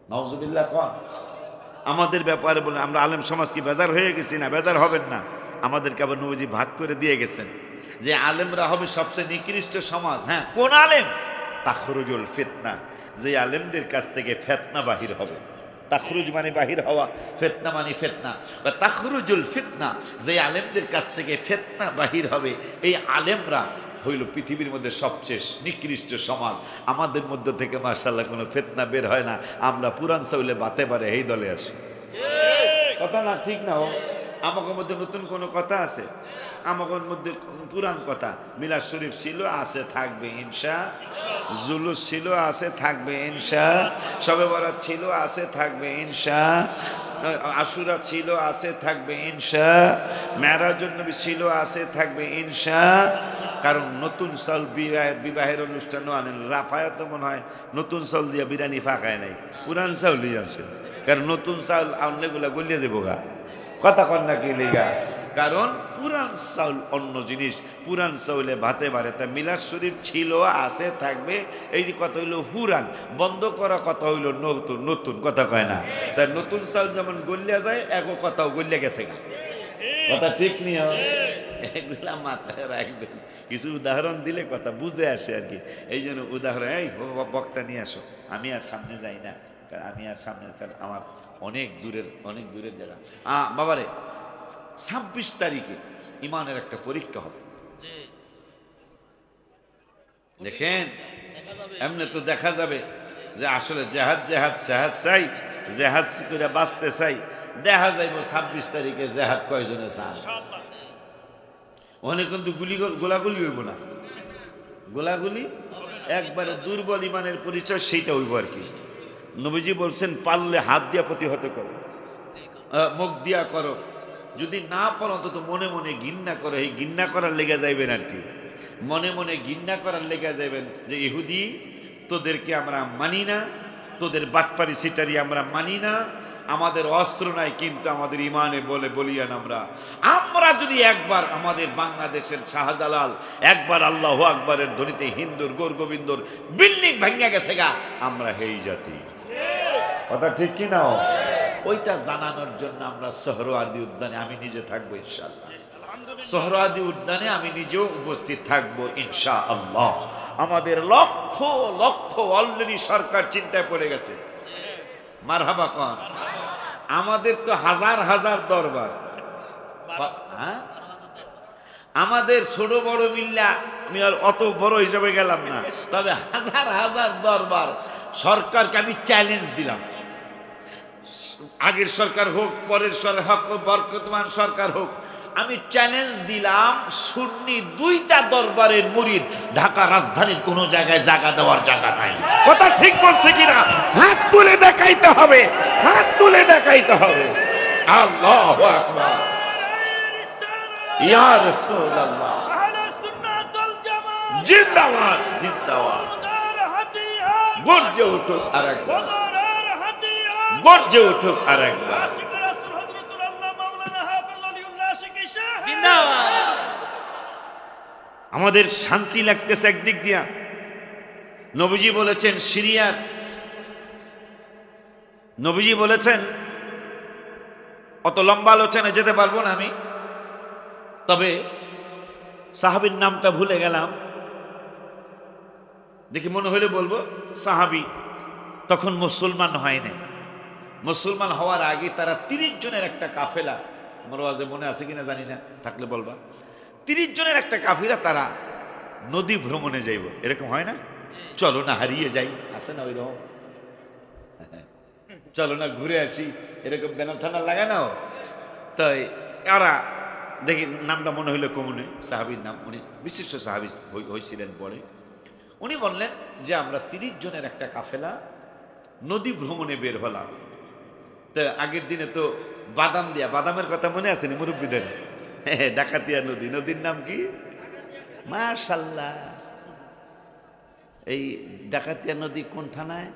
নাউজুবিল্লাহ কন। আমাদের ব্যাপারে বলে আমরা আলেম সমাজ কি বেজার হয়ে গেছি? না, বেজার হবেন না। আমাদেরকে আবার নবীজি ভাগ করে দিয়ে গেছেন যে আলেমরা হবে সবচেয়ে নিকৃষ্ট সমাজ। হ্যাঁ, কোন আলেম? তাখরুজুল ফিতনা, যে আলেমদের কাছ থেকে ফিতনা বাহির হবে। তাখরুজ মানে বাহির হওয়া, ফিতনা মানে ফিতনা, বা তাখরুজুল ফিতনা, যে আলেমদের কাছ থেকে ফিতনা বাহির হবে, এই আলেমরা হইল পৃথিবীর মধ্যে সবচেয়ে নিকৃষ্ট সমাজ। আমাদের মধ্য থেকে মাশাআল্লাহ কোনো ফিতনা বের হয় না, আমরা পুরান চাউলে বাতে পারে এই দলে আসি। কথা না ঠিক না? আমাদের মধ্যে নতুন কোনো কথা আছে? আমাদের মধ্যে পুরান কথা। মিলাদ শরীফ ছিল, আছে, থাকবে ইনশা। জুলুস ছিল, আছে, থাকবে ইনশা। শবে বরাত ছিল, আছে, থাকবে ইনশা। আশুরা ছিল, আছে, থাকবে ইনশা। মেরাজুন নবী ছিল, আছে, থাকবে ইনশা। কারণ নতুন চাউল বিবাহের অনুষ্ঠানও আনেন। রাফায়াত মনে হয় নতুন চাউল দিয়া বিরিয়ানি ফাঁকায় নাই, পুরান চাউলই আছে। কারণ নতুন চাউল আনলেগুলা গলিয়ে যাবো গা। কথা কন না কি লিগা? কারণ পুরান চাউল অন্য জিনিস, পুরান চাউলে ভাতে বাড়ে। তা মিলাদ শরীফ ছিল, আছে, থাকবে, এই যে কথা হইলো হুরান, বন্ধ করা কথা হইলো নতুন। নতুন কথা কয় না? তাই নতুন চাউল যেমন গলিয়া যায়, একও কথাও গলিয়া গেছে গা। কথা ঠিক নিও, এগুলা মাথায় রাখবেন। কিছু উদাহরণ দিলে কথা বুঝে আসে আর কি। এই জন্য উদাহরণ, এই বক্তা নিয়ে আসো, আমি আর সামনে যাই না, আমি আর সামনে, আমার অনেক দূরের জায়গা। বাবারে 26 তারিখে ইমানের একটা পরীক্ষা হবে। দেখেন, এমনি তো দেখা যাবে যে আসলে জেহাদ চাই, জেহাদ করে বাঁচতে চাই। দেখা যাইব 26 তারিখে জেহাদ কয়জনে চান। ওখানে কিন্তু গোলাগুলি হইব না, গোলাগুলি একবারে দুর্বল ইমানের পরিচয়, সেইটা হইব আর কি। নবীজি বলছেন পারলে হাত দিয়া প্রতিহত করো, মুখ দিয়া করো, যদি না পারো অন্তত মনে মনে ঘৃণা করো। এই ঘৃণা করার লেগে যাইবেন আর কি, মনে মনে ঘৃণা করার লেগে যাইবেন যে ইহুদি তোদেরকে আমরা মানি না, তোদের বাটপারি সিটারি আমরা মানি না, আমাদের অস্ত্র নাই কিন্তু আমাদের ইমানে বলে বলিয়ান আমরা যদি একবার আমাদের বাংলাদেশের শাহজালাল একবার আল্লাহু আকবারের ধ্বনিতে হিন্দুর গোরগোবিন্দর বিল্ডিং ভাঙিয়া গেছে গা, আমরা হেই জাতি। কথা ঠিক কি না? ওইটা জানানোর জন্য আমরা সোহরাওয়ার্দী উদ্যানে আমি নিজে থাকবো ইনশাআল্লাহ। সোহরাওয়ার্দী উদ্যানে আমি নিজেও উপস্থিত থাকবো ইনশাআল্লাহ। আমাদের লক্ষ লক্ষ অলরেডি সরকার চিন্তায় পড়ে গেছে। মারহাবা কোন? আমাদের তো হাজার হাজার দরবার, হ্যাঁ আমাদের ছোট বড় মিল্লা, আমি আর অত বড় হিসাবে গেলাম না, তবে হাজার হাজার দরবার। সরকারকে আমি চ্যালেঞ্জ দিলাম, আগের সরকার হোক, পরের সরকার হোক, বর্তমান সরকার হোক, আমি চ্যালেঞ্জ দিলাম সুন্নি 2টা দরবারের মুরিদ ঢাকা রাজধানীর কোন জায়গায় জায়গা দেওয়ার জায়গা নাই। কথা ঠিক বলছে কিনা? হাত তুলে দেখাইতে হবে, হাত তুলে দেখাইতে হবে। আল্লাহু আকবার, ইয়া রাসূলুল্লাহ, জিন্দাবাদ জিন্দাবাদ। গর্জে উঠুক আরেকবার, গর্জে উঠুক আরেকবার। আমাদের শান্তি লাগতেছে একদিক দিয়া। নবীজি বলেছেন সিরিয়ার, নবীজি বলেছেন, অত লম্বা আলোচনা যেতে পারবো না আমি, তবে সাহাবীর নামটা ভুলে গেলাম, দেখি মনে হলে বলবো। সাহাবী তখন মুসলমান হয় নাই, মুসলমান হওয়ার আগে তারা 30 জনের একটা কাফেলা, আমার ওয়াজে মনে আছে কিনা জানি না, থাকলে বলবা। 30 জনের একটা কাফিরা তারা নদী ভ্রমণে যাইব, এরকম হয় না? চলো না হারিয়ে যাই, আছে না ওইরকম? চলো না ঘুরে আসি, এরকম ব্যানার ঠান্ডা লাগানো। তাই এরা দেখি, নামটা মনে হইলো কমুনে, সাহাবীর নাম, উনি বিশিষ্ট সাহাবী হয়েছিলেন পরে। উনি বললেন যে আমরা 30 জনের একটা কাফেলা নদী ভ্রমণে বের হলাম। তো আগের দিনে তো বাদাম দিয়া, বাদামের কথা মনে আছে নি মুরব্বীদের? ডাকাতিয়া নদী, নদীর নাম কি? মাশাআল্লাহ। এই ডাকাতিয়া নদী কোন থানায়?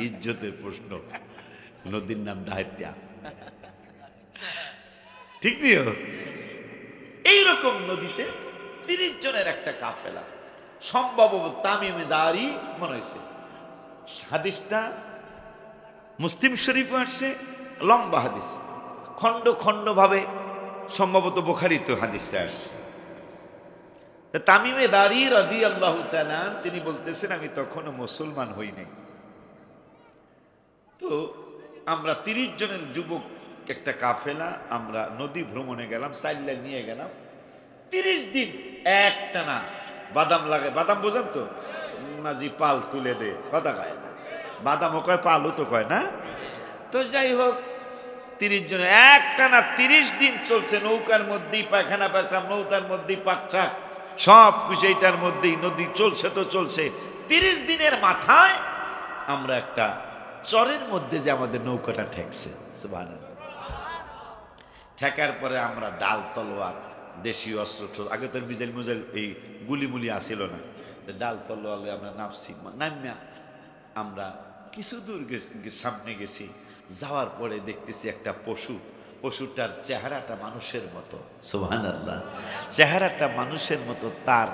ইজ্জতের প্রশ্ন, নদীর নাম ডাকাতিয়া, ঠিক নিও। এইরকম নদীতে 30 জনের একটা কাফেলা, সম্ভবত তামিমে দারি মনে হয়েছে। হাদিসটা মুসলিম শরীফে আসছে, লম্বা হাদিস, খণ্ড খণ্ড ভাবে, সম্ভবত বুখারীতে হাদিসটা আসছে। তামিমে দারি রাদিয়াল্লাহু তাআলা তিনি বলতেছেন, আমি তখনও মুসলমান হই নাই। তো আমরা 30 জনের যুবক একটা কাফেলা, আমরা নদী ভ্রমণে গেলাম, সাইল্লা নিয়ে গেলাম। 30 দিন একটানা বাদাম লাগে, বাদাম বোঝেন তো, মাঝি পাল তুলে দে, কথা কয় না, বাদামও কয় পালও তো কয় না। তো যাই হোক, 30 জনের একটানা 30 দিন চলছে, নৌকার মধ্যেই পায়খানা পেশাব, নৌকার মধ্যেই পাচ্ছা, সব কিছু এইটার মধ্যেই, নদী চলছে তো চলছে। 30 দিনের মাথায় আমরা একটা চরের মধ্যে যে আমাদের নৌকাটা ঠেকছে, সুবহানাল্লাহ। ঠেকার পরে আমরা ডাল তলোয়ার, দেশীয় অস্ত্র, আগে তো মিজাইল মুজাইল এই গুলিমুলি আসিল না, ডাল তলোয়ারে আমরা নামছি। নামিয়া আমরা কিছু দূর সামনে গেছি, যাওয়ার পরে দেখতেছি একটা পশু, পশুটার চেহারাটা মানুষের মতো, সুবহানাল্লাহ, চেহারাটা মানুষের মতো, তার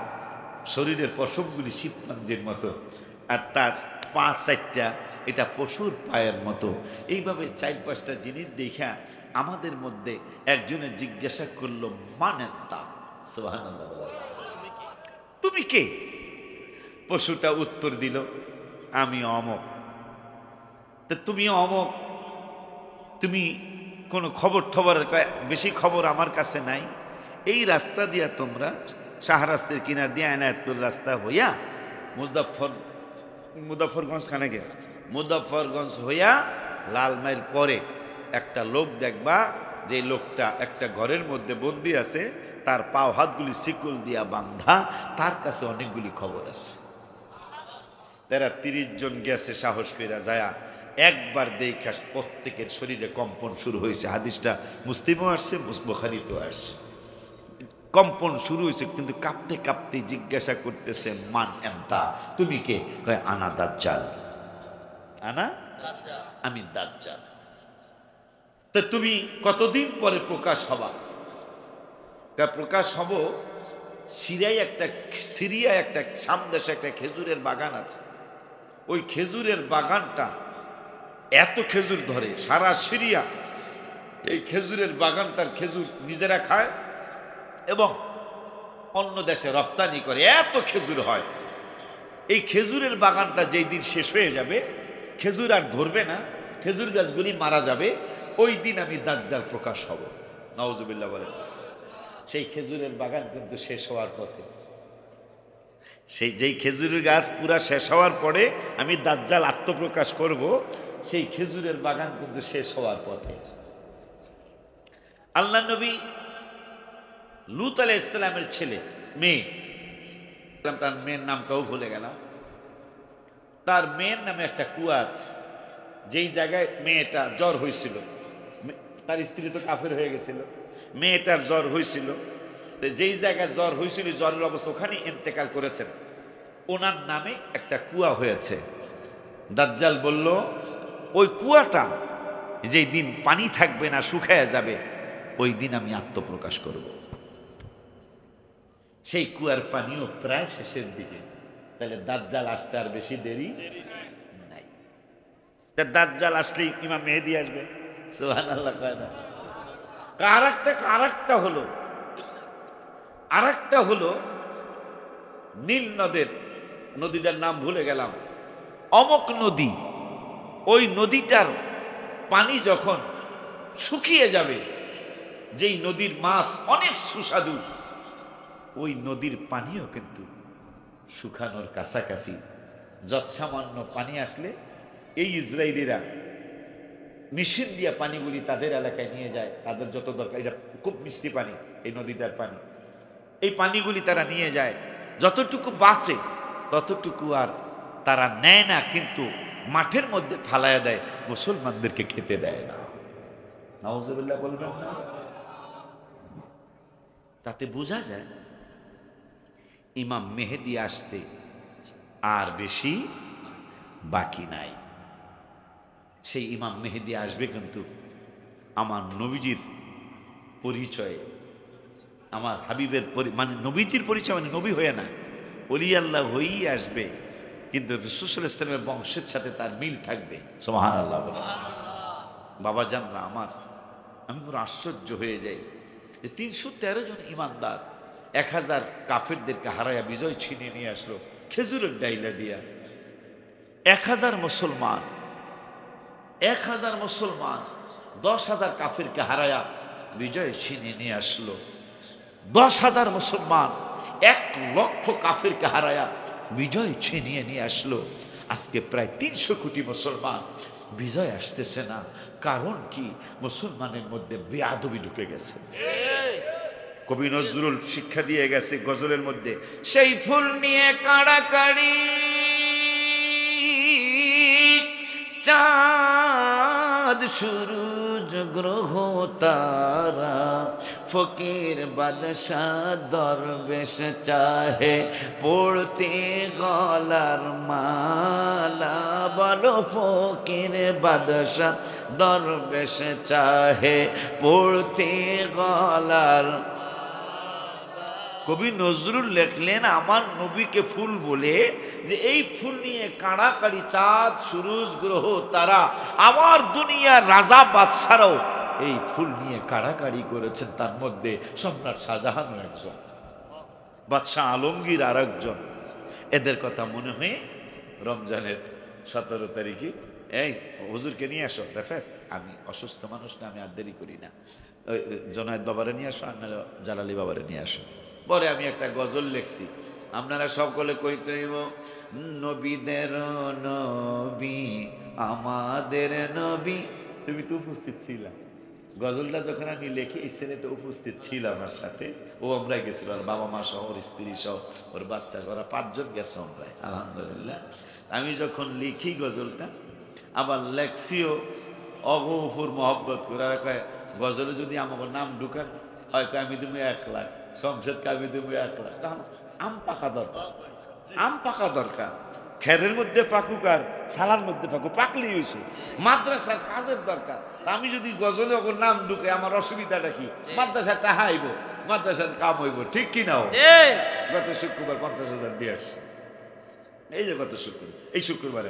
শরীরের পশমগুলি শিবপাঞ্জের মতো, আর তার 5-4টা এটা পশুর পায়ের মতো। এইভাবে 4-5টা জিনিস দেখা আমাদের মধ্যে একজনে জিজ্ঞাসা করলো, মানেন তা, সুবহানাল্লাহ, তুমি কে? পশুটা উত্তর দিল, আমি অমক। তুমি অমক, তুমি কোনো খবর টবর, বেশি খবর আমার কাছে নাই। এই রাস্তা দিয়া তোমরা শাহরাস্তের কিনার দিয়া এনায়েতপুর রাস্তা হইয়া মুজাফফরগঞ্জ খানে গে, মুজাফফরগঞ্জ হইয়া লালমাইয়ের পরে একটা লোক দেখবা, যে লোকটা একটা ঘরের মধ্যে বন্দি আছে, তার পাও হাতগুলি শিকল দিয়া বাঁধা, তার কাছে অনেকগুলি খবর আছে। তারা 30 জন গেছে, সাহস কইরা যায়া একবার দেখা প্রত্যেকের শরীরে কম্পন শুরু হয়েছে। হাদিসটা মুসলিমও আসছে, বুখারীতেও আসছে। কম্পন শুরু হয়েছে, কিন্তু কাঁপতে কাঁপতে জিজ্ঞাসা করতেছে, মান এমতা, তুমি কে? কয় আনা দাজ্জাল, আনা আমি দাজ্জাল। তা তুমি কতদিন পরে প্রকাশ হবা? প্রকাশ হব সিরিয়ায় একটা সামদেশে একটা খেজুরের বাগান আছে। ওই খেজুরের বাগানটা এত খেজুর ধরে, সারা সিরিয়া এই খেজুরের বাগানটার খেজুর নিজেরা খায় এবং অন্য দেশে রপ্তানি করে, এত খেজুর হয়। এই খেজুরের বাগানটা যেই দিন শেষ হয়ে যাবে, খেজুর আর ধরবে না, খেজুর গাছগুলি মারা যাবে, ওই দিন আমি দাজ্জাল প্রকাশ হব। নাউজুবিল্লাহ বলেন। সেই খেজুরের বাগান কিন্তু শেষ হওয়ার পথে, যেই খেজুরের গাছ পুরা শেষ হওয়ার পরে আমি দাজ্জাল আত্মপ্রকাশ করব, সেই খেজুরের বাগান কিন্তু শেষ হওয়ার পথে। আল্লাহ নবী লূত আলাইহিস সালামের ছেলে মেয়ে, তার মেয়ের নামটাও ভুলে গেলাম, তার মেয়ের নামে একটা কুয়া আছে, যেই জায়গায় মেয়েটা জ্বর হয়েছিল, তার স্ত্রী তো কাফের হয়ে গেছিল, মেয়েটার জ্বর হয়েছিল, যেই জায়গায় জ্বর হয়েছিল, জ্বরের অবস্থা ওখানে ইন্তেকাল করেছেন, ওনার নামে একটা কুয়া হয়েছে। দাজ্জাল বলল, ওই কুয়াটা যেই দিন পানি থাকবে না, শুকায় যাবে, ওই দিন আমি আত্মপ্রকাশ করব। সেই কুয়ার পানিও প্রায় শেষের দিকে, তাহলে দাজ্জাল আসতে আর বেশি দেরি নাই। দাজ্জাল আসলেই ইমাম মেহেদী আসবে, সুবহানাল্লাহ কয় না? আরেকটা হলো নীল নদের নদীটার নাম ভুলে গেলাম, অমক নদী। ওই নদীটার পানি যখন শুকিয়ে যাবে, যেই নদীর মাছ অনেক সুস্বাদু, ওই নদীর পানিও কিন্তু শুকানোর কাছাকাছি। যৎসামান্য পানি আসলে এই ইসরায়েলিরা মেশিন দিয়া পানিগুলি তাদের এলাকায় নিয়ে যায়, তাদের যত দরকার। এটা খুব মিষ্টি পানি, এই নদীটার পানি। এই পানিগুলি তারা নিয়ে যায়, যতটুকু বাঁচে ততটুকু আর তারা নেয় না, কিন্তু মাঠের মধ্যে ফালায়া দেয়, মুসলমানদেরকে খেতে দেয় না। নাউজুবিল্লাহ বলবেন না? তাতে বোঝা যায় ইমাম মেহেদী আসতে আর বেশি বাকি নাই। সেই ইমাম মেহেদী আসবে কিন্তু আমার নবীজির পরিচয়ে, আমার হাবিবের মানে নবীজির পরিচয়, মানে নবী হয়ে না, ওলি আল্লাহ হয়েই আসবে, কিন্তু রাসূল সাল্লাল্লাহু আলাইহি ওয়াসাল্লামের বংশের সাথে তার মিল থাকবে। সুবহানাল্লাহ। বাবা জানরা আমার, আমি পুরো আশ্চর্য হয়ে যাই যে 313 জন ইমানদার 1000 কাফেরদেরকে হারায়া বিজয় ছিনিয়ে নিয়ে আসলো খেজুরের ডাইলা দিয়া। 1000 মুসলমান 10,000 কাফেরকে হারায়া বিজয় ছিনিয়ে নিয়ে আসলো। 10,000 মুসলমান 1,00,000 কাফেরকে হারায়া বিজয় ছিনিয়ে নিয়ে আসলো। আজকে প্রায় 300 কোটি মুসলমান, বিজয় আসতেছে না। কারণ কি? মুসলমানের মধ্যে বেয়াদবি ঢুকে গেছে। কবি নজরুল শিক্ষা দিয়ে গেছে গজলের মধ্যে, সেই ফুল নিয়ে কাড়াকাড়ি, চাঁদ সূরজ গ্রহ তারা, ফকির বাদশাহ দরবেশ চাহে পড়তে গলার মালা। বলো ফকির বাদশাহ দরবেশ চাহে পড়তে গলার। কবি নজরুল লেখলেন আমার নবীকে ফুল বলে, যে এই ফুল নিয়ে কাড়াকাড়ি চাঁদ সূরজ গ্রহ তারা, আমার দুনিয়ার রাজা বাদশারাও এই ফুল নিয়ে কাড়াকাড়ি করেছেন। তার মধ্যে সম্রাট শাহজাহানও একজন, বাদশাহ আলমগীর আর একজন। এদের কথা মনে হয়ে রমজানের 17 তারিখে এই হুজুরকে নিয়ে আসো রেফাত, আমি অসুস্থ মানুষ না, আমি আর দেরি করি না, জনায়েত বাবারে নিয়ে আসো, আপনারা জালালি বাবারে নিয়ে আসো। পরে আমি একটা গজল লিখছি, আপনারা সকলে কইতে হইব, নবীদের নবী আমাদের নবী। তুমি তো উপস্থিত ছিলা, গজলটা যখন আমি লিখি এই ছেলেটা উপস্থিত ছিল আমার সাথে। ও আমরা গেছিল, আর বাবা মা সহ, ওর স্ত্রী সহ, ওর বাচ্চা, ওরা 5 জন গেছে আমরা, আলহামদুলিল্লাহ। আমি যখন লিখি গজলটা, আবার লেখছিও অগফুর মহব্বত করে, কয় গজলে যদি আমার নাম ঢুকান হয়, আমি তুমি 1 লাখ, শমশেদকে আমি তুমি 1 লাখ। আম পাকা দরকার, আম পাকা দরকার। খেরের মধ্যে পাকুক আর সালার মধ্যে পাকুক, পাকলেই হয়েছে। মাদ্রাসার কাজের দরকার। আমি যদি গজলে ওর নাম ঢুকে, আমার অসুবিধাটা কি? মাদ্রাসার টাকা আইব, মাদ্রাসার কাম হইব, ঠিক কি নাও? গত শুক্রবার 50,000 দিয়ে আসছে, এই যে গত শুক্রবার, এই শুক্রবার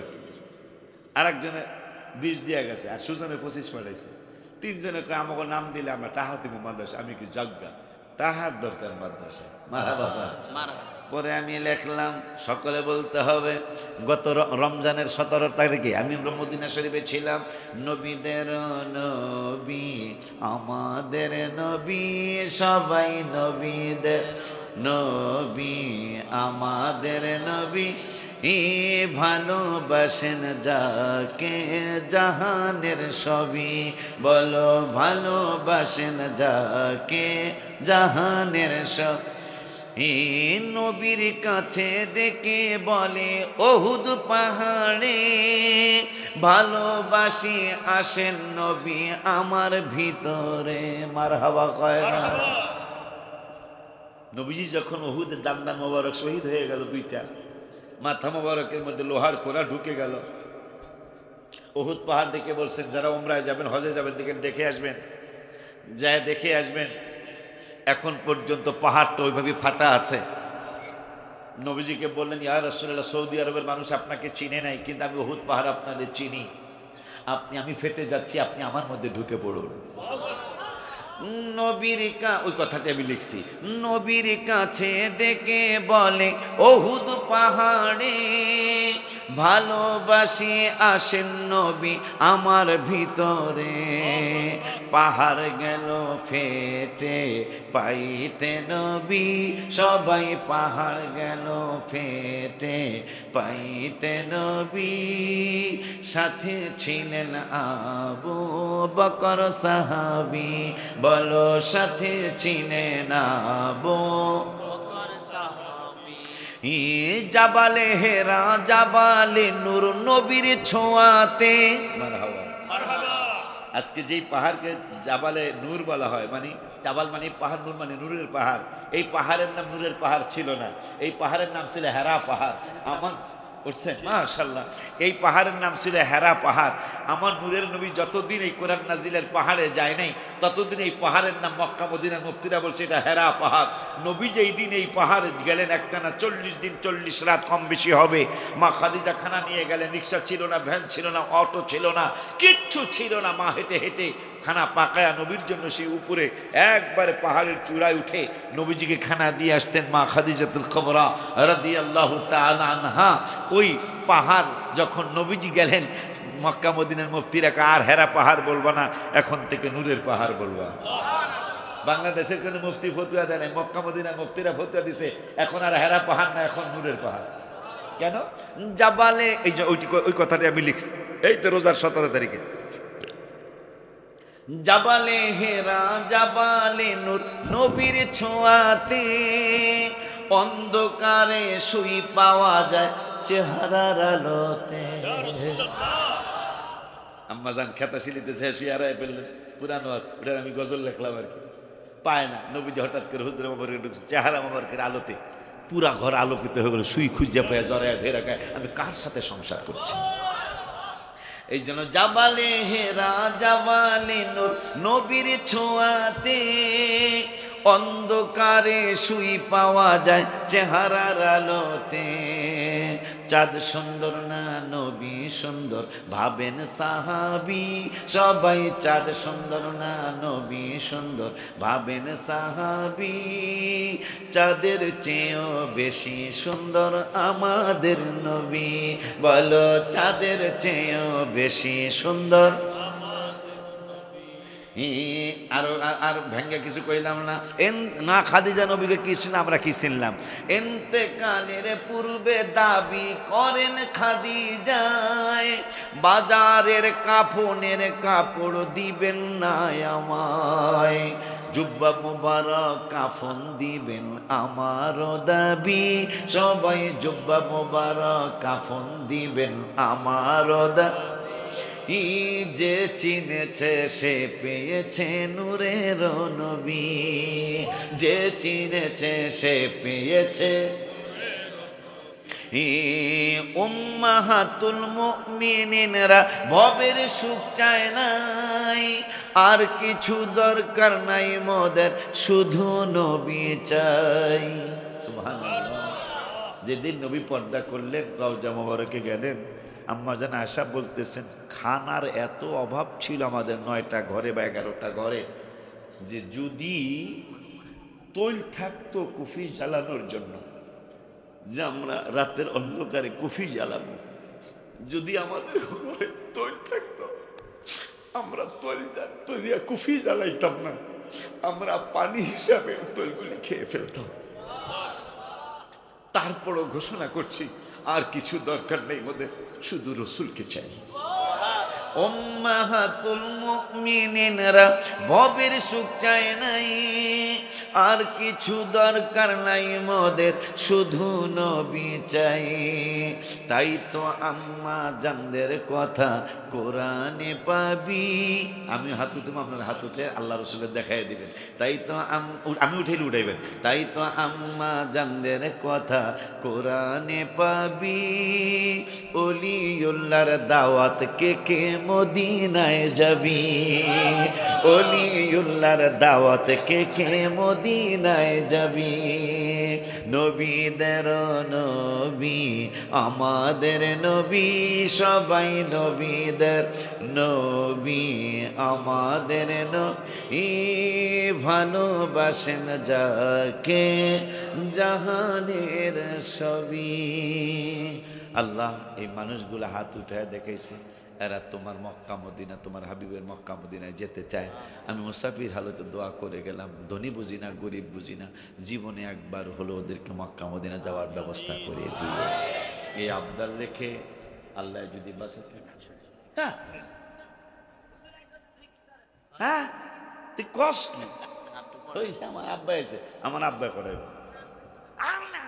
আর একজনে 20 দিয়ে গেছে, আর সুজনে 25 পাঠাইছে। 3 জনে আমাকে নাম দিলে আমরা টাহা দিব মাদ্রাসা। আমি কি জাগা টাহার দরকার মাদ্রাসা? মারা বাবা। পরে আমি লিখলাম, সকলে বলতে হবে, গত রমজানের 17 তারিখে আমি মদিনা শরীফে ছিলাম। নবীদের নবী আমাদের নবী, সবাই নবীদের নবী আমাদের নবী, ভালোবাসেন যাকে জাহানের সবই। বলো ভালোবাসেন যাকে জাহানের সব। নবীর কাছে ডেকে বলে ওহুদ পাহাড়ে, ভালোবাসি আসেন নবী আমার ভিতরে। মারহাবা কয় না? নবীজি যখন ওহুদের দান্দান মোবারক শহীদ হয়ে গেল, 2টা মাথা মোবারকের মধ্যে লোহার কোড়া ঢুকে গেল। ওহুদ পাহাড় দেখে বলছেন, যারা উমরায় যাবেন, হজে যাবেন, দেখে আসবেন, যায় দেখে আসবেন। এখন পর্যন্ত পাহাড়টা ওইভাবে ফাটা আছে। নবীজিকে বললেন, ইয়া রাসূলুল্লাহ, সৌদি আরবের মানুষ আপনাকে চিনে নাই, কিন্তু আমি ওহুদ পাহাড় আপনাদের চিনি। আমি ফেটে যাচ্ছি, আপনি আমার মধ্যে ঢুকে পড়ুন। ওই কথাটা আমি লিখছি, নবীর কাছে ডেকে বলে ওহুদ পাহাড়ে ভালোবাসি আসেন নবী আমার ভিতরে, পাহাড় গেল ফেটে পাইতে নবী সবাই, পাহাড় গেল ফেটে পাইতে নবী, সাথে ছিলেন আবু বকর সাহাবী, বলো সাথে ছিলেন আবু জাবালে হেরা জাবালে নূর নবীর ছোঁয়াতে। আজকে যেই পাহাড়কে জাবালে নূর বলা হয়, মানে জাবাল মানে পাহাড়, নূর মানে নূরের পাহাড়, এই পাহাড়ের নাম নূরের পাহাড় ছিল না, এই পাহাড়ের নাম ছিল হেরা পাহাড়। আমার করছেন মাশাআল্লাহ, এই পাহাড়ের নাম ছিল হেরা পাহাড়। আমার নূরের নবী যতদিন এই কোরআন নাজিলের পাহাড়ে যায় নাই, ততদিন এই পাহাড়ের নাম মক্কা মদিনার মুফতিরা বলছে এটা হেরা পাহাড়। নবী যেই দিন এই পাহাড়ে গেলেন একটানা 40 দিন 40 রাত কম বেশি হবে, মা খাদিজা খানা নিয়ে গেলেন, রিক্সা ছিল না, ভ্যান ছিল না, অটো ছিল না, কিচ্ছু ছিল না, মা হেঁটে হেঁটে খানা পাকায়া নবীর জন্য সেই উপরে একবারে পাহাড়ের চূড়ায় উঠে নবীজিকে খানা দিয়ে আসতেন মা খাদিজাতুল কুবরা রাদিয়াল্লাহু তাআলা আনহা। ওই পাহাড় যখন নবীজি গেলেন, মক্কা মদিনার মুফতিরা আর হেরা পাহাড় বলবো না, এখন থেকে নূরের পাহাড় বলবা। বাংলাদেশের কোনো মুফতি ফতুয়া দেয় নাই, মক্কা মদিনার মুফতিরা ফতুয়া দিছে এখন আর হেরা পাহাড় না, এখন নূরের পাহাড়। কেন? জাবালে, এই যে ওই কথাটা আমি লিখছি, এই তো রোজার 17 তারিখে, জাবালে হেরা জাবালে নূর নবীর ছোঁয়াতে, অন্ধকারে শুই পাওয়া যায় চেহারার আলোতে। আম্মাজান খেতাশিলিতে শুয়ে হারায় ফেললেন, পুরানো ওটার আমি গজল লিখলাম আর কি, পায় না। নবীজি হঠাৎ করে হুজুর মোবারকে ঢুকছে, চেহারা মোবারকের আলোতে পুরা ঘর আলোকিত হয়ে গেল, শুই খুঁজে পায় জড়ায় ধরে রাখায়, আমি কার সাথে সংসার করছি। এই জন্য জাবালে হেরা জাবালে নূর নবীর ছোঁয়াতে, অন্ধকারে শুই পাওয়া যায় চেহারার আলোতে। চাঁদ সুন্দর না নবী সুন্দর ভাবেন সাহাবী, সবাই চাঁদ সুন্দর না নবী সুন্দর ভাবেন সাহাবী, চাঁদের চেয়েও বেশি সুন্দর আমাদের নবী, বলো চাঁদের চেয়েও বেশি সুন্দর। আর ভেঙ্গে কিছু কইলাম না, না খাদিজা নবীকে কি ছিল আমরা কি চিনলাম। ইন্তেকালের পূর্বে দাবি করেন খাদিজায়, বাজারের কাফনের কাপড় দিবেন না আমায়, জুব্বা মুবারক কাফন দিবেন আমারও দাবি, সবাই জুব্বা মুবারক কাফন দিবেন আমারও দাবি। যে চিনেছে সে পেয়েছে নূরের নবী, যে চিনেছে সে পেয়েছে। উম্মাহাতুল মুমিনিনরা ভবের সুখ চায় নাই, আর কিছু দরকার নাই মোদের, শুধু নবী চাই। সুবহানাল্লাহ। যেদিন নবী পর্দা করলেন, রওজা মোবারকে গেলেন, আম্মা জান আয়েশা বলতেছেন খানার এত অভাব ছিল আমাদের 9টা ঘরে বা 11টা ঘরে, যে যদি তৈল থাকতো কুফি জ্বালানোর জন্য, যে আমরা রাতের অন্ধকারে কুফি জ্বালাবো, যদি আমাদের ঘরে তৈল থাকতো আমরা তৈরিয়া কুফি জ্বালাইতাম না, আমরা পানি হিসাবে তৈলগুলি খেয়ে ফেলতাম। তারপরও ঘোষণা করছি আর কিছু দরকার নেই ওদের, শুধু রসুলকে চাই। উম্মাহাতুল মুমিনিনরা ভবের সুখ চায় নাই, আর কিছু দরকার নাই মোদের, শুধু নবী চাই। তাই তো আম্মা জানদের কথা কোরআনে পাবি, আমি হাত উঠে আপনার হাত উঠে আল্লাহ রসুলের দেখাই দিবেন। তাই তো আমি উঠেলে উঠাইবেন। তাই তো আম্মা জানদের কথা কোরআনে পাবি, ওলিউল্লাহর দাওয়াত কে কে মদিনায় যাবি, অলিউল্লাহর দাওয়াত কে কে মদিনায় যাবি নবীদের নবী আমাদের নবী সবাই নবীদের নবী আমাদের নবী ভালোবাসেন যাকে জাহানের সবই আল্লাহ এই মানুষগুলো হাত উঠায় দেখাইছে এরা তোমার মক্কা মদিনা তোমার হাবিবের মক্কা মদিনায় যেতে চায় আমি মুসাফির হালতে দোয়া করে গেলাম ধনী বুঝি না গরিব বুঝি না জীবনে একবার হলো ওদেরকে মক্কা মদিনা যাওয়ার ব্যবস্থা করে দিল এই আবদার রেখে আল্লাহ যদি বাঁচাতে হ্যাঁ হ্যাঁ তুই কষ্ট কি আমার আব্বা এসে আমার আব্বা করে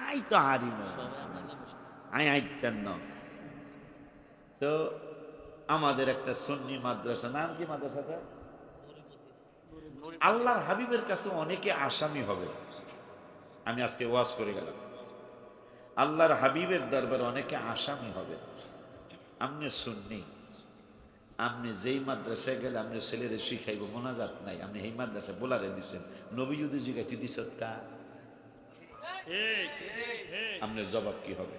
আই তো হারি না আই আইতেন না তো আমাদের একটা সুন্নি মাদ্রাসা নাম কি মাদ্রাসাটা আল্লাহর হাবিবের কাছে অনেকে আসামি হবে আমি আজকে ওয়াজ করে গেলাম আল্লাহর হাবিবের দরবারে অনেকে আসামি হবে আপনি সুন্নি আপনি যেই মাদ্রাসায় গেলে আপনি ছেলেরে শিখাইব মোনাজাত নাই আপনি এই মাদ্রাসায় বলারে দিচ্ছেন নবী যদি জিজ্ঞাসা দিস কা আপনার জবাব কি হবে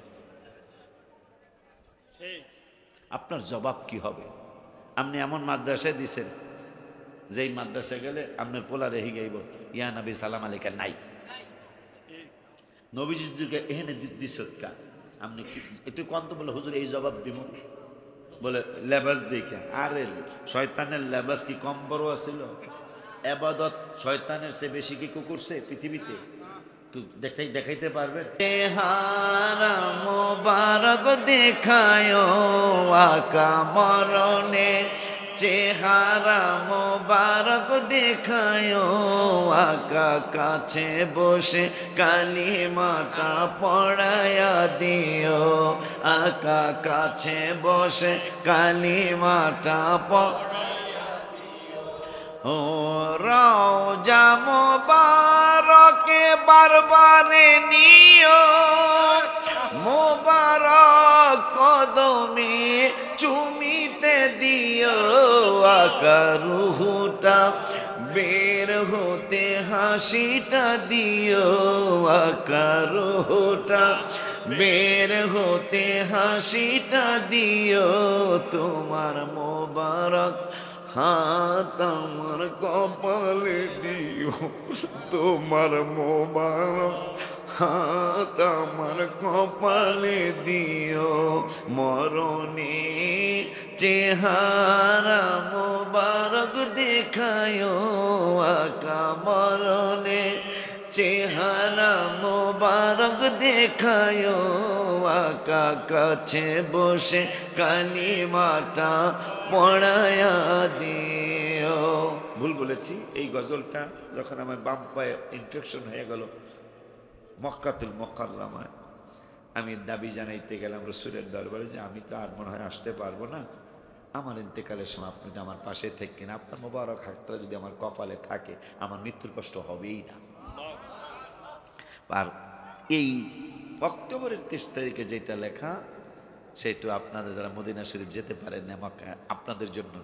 আপনার জবাব কি হবে আপনি এমন মাদ্রাসায় দিছেন যেই মাদ্রাসায় গেলে আপনার পোলারে হিগাইব ইয়া নবী সালাম আলাইকা নাই নবীজির যুগে এখানে দিস কা আপনি একটু কন্ত বলে হুজুর এই জবাব দিব বলে লেবাস দেখে আরে শয়তানের লেবাস কি কম বড় আছিল এবাদত শয়তানের চেয়ে বেশি কি করছে পৃথিবীতে দেখাইতে পারবেন চেহারা মোবারক দেখায় আকা মরণে চেহারা মোবারক দেখায় আকা কাছে বসে কালিমাটা পড়ায়া দিও আকা কাছে বসে কালিমাটা ও রওজা মোবারকে বারবারে নিও মোবারক কদমে চুমিতে দিও আকা রুহুটা বের হতে হাসিটা দিও আকা রুহুটা বের হতে হাসিটা দিও তোমার মোবারক হাত আমার কপালে দিও তোমার মোবারক হাত আমার কপালে দিও মরণে চেহারা মোবারক দেখায় আকা মরণে চেহারা মোবারক দেখায় আকা কাছে বসে কালিমাটা পড়ায়া দিও ভুল বলেছি এই গজলটা যখন আমার বাম পায়ে ইনফেকশন হয়ে গেল মক্কাতুল মুকাররমায় আমি দাবি জানাইতে গেলাম রাসূলের দরবারে যে আমি তো আর মনে হয় আসতে পারবো না আমার ইন্তেকালের সময় আপনি আমার পাশে থাকেন আপনার মোবারক হাতটা যদি আমার কপালে থাকে আমার মৃত্যুর কষ্ট হবেই না আর এই অক্টোবরের 30 তারিখে যেটা লেখা সেটা আপনারা যারা মদিনা শরীফ যেতে পারেন না মক্কা আপনাদের জন্য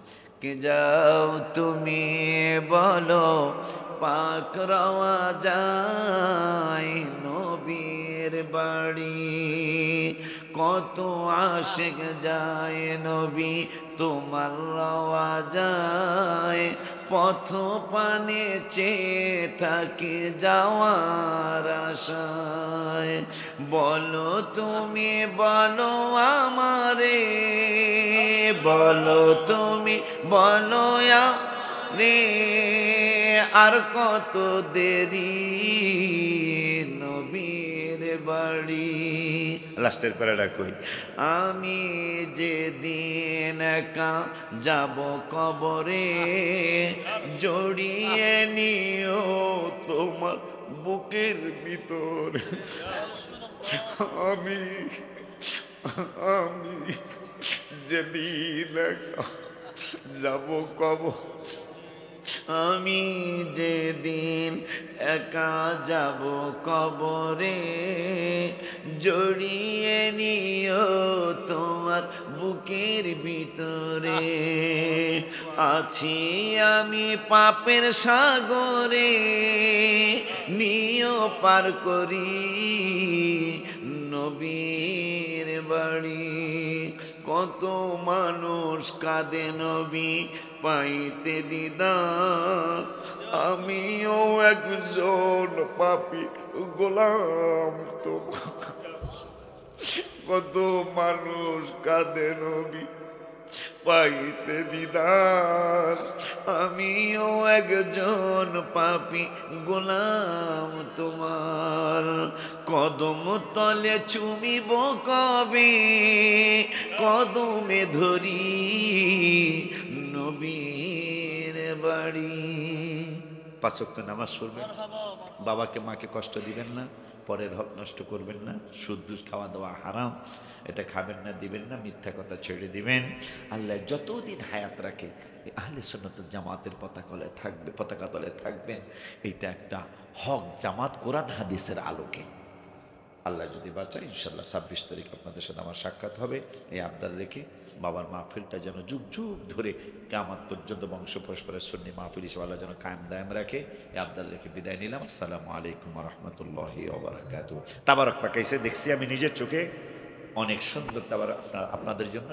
কে যাও তুমি বলো পাক রওয়া যায় নবীর বাড়ি কত আশিক যায় নবী তোমার রওয়া যায় পথ পানে চেয়ে থাকি যাওয়ার আশায় বলো তুমি বলো আমারে বলো তুমি বলো রে আর কত দেরি নবীর বাড়ি লাস্টের প্যারাটা কই আমি যেদিন একা যাব কবরে জড়িয়ে নিও তোমার বুকের ভিতর আমি যেদিন একা যাব কবর আমি যেদিন একা যাব কবরে, জড়িয়ে নিও তোমার বুকের ভিতরে। আছি আমি পাপের সাগরে, নিও পার করি নবীর বাড়ি। কত মানুষ কাঁদে নবী পাইতে দিদার, আমিও একজন পাপী গোলাম তোমার। কত মানুষ কাঁদে নবী পাইতে দিদার, আমিও একজন পাপী গোলাম তোমার। কদম তলে চুমিব কবে, কদমে ধরি নবীর বাড়ি। 5 ওয়াক্ত নামাজ পড়বেন, বাবাকে মাকে কষ্ট দিবেন না, পরের হক নষ্ট করবেন না, সুদ ঘুষ খাওয়া দাওয়া হারাম, এটা খাবেন না, দিবেন না, মিথ্যা কথা ছেড়ে দিবেন। আল্লাহ যতদিন হায়াত রাখে আহলে সুন্নাত জামাতের পতাকা তলে থাকবেন। এইটা একটা হক জামাত, কোরআন হাদিসের আলোকে। আল্লাহ যদি বাঁচায় ইনশাল্লাহ 26 তারিখ আপনাদের সাথে আমার সাক্ষাৎ হবে। এই আবদার রেখে বাবার মাহফিলটা যেন যুগ যুগ ধরে কিয়ামত পর্যন্ত বংশ পরস্পরের সুন্নি মাহফিল হিসেবে আল্লাহ যেন কায়েম দায়েম রাখে, এই আবদার রেখে বিদায় নিলাম। আসসালামু আলাইকুম ওয়া রাহমাতুল্লাহি ওয়া বারাকাতুহু। তাবারক পাকাইছে দেখছি আমি নিজের চোখে, অনেক সুন্দর তাবারক আপনাদের জন্য।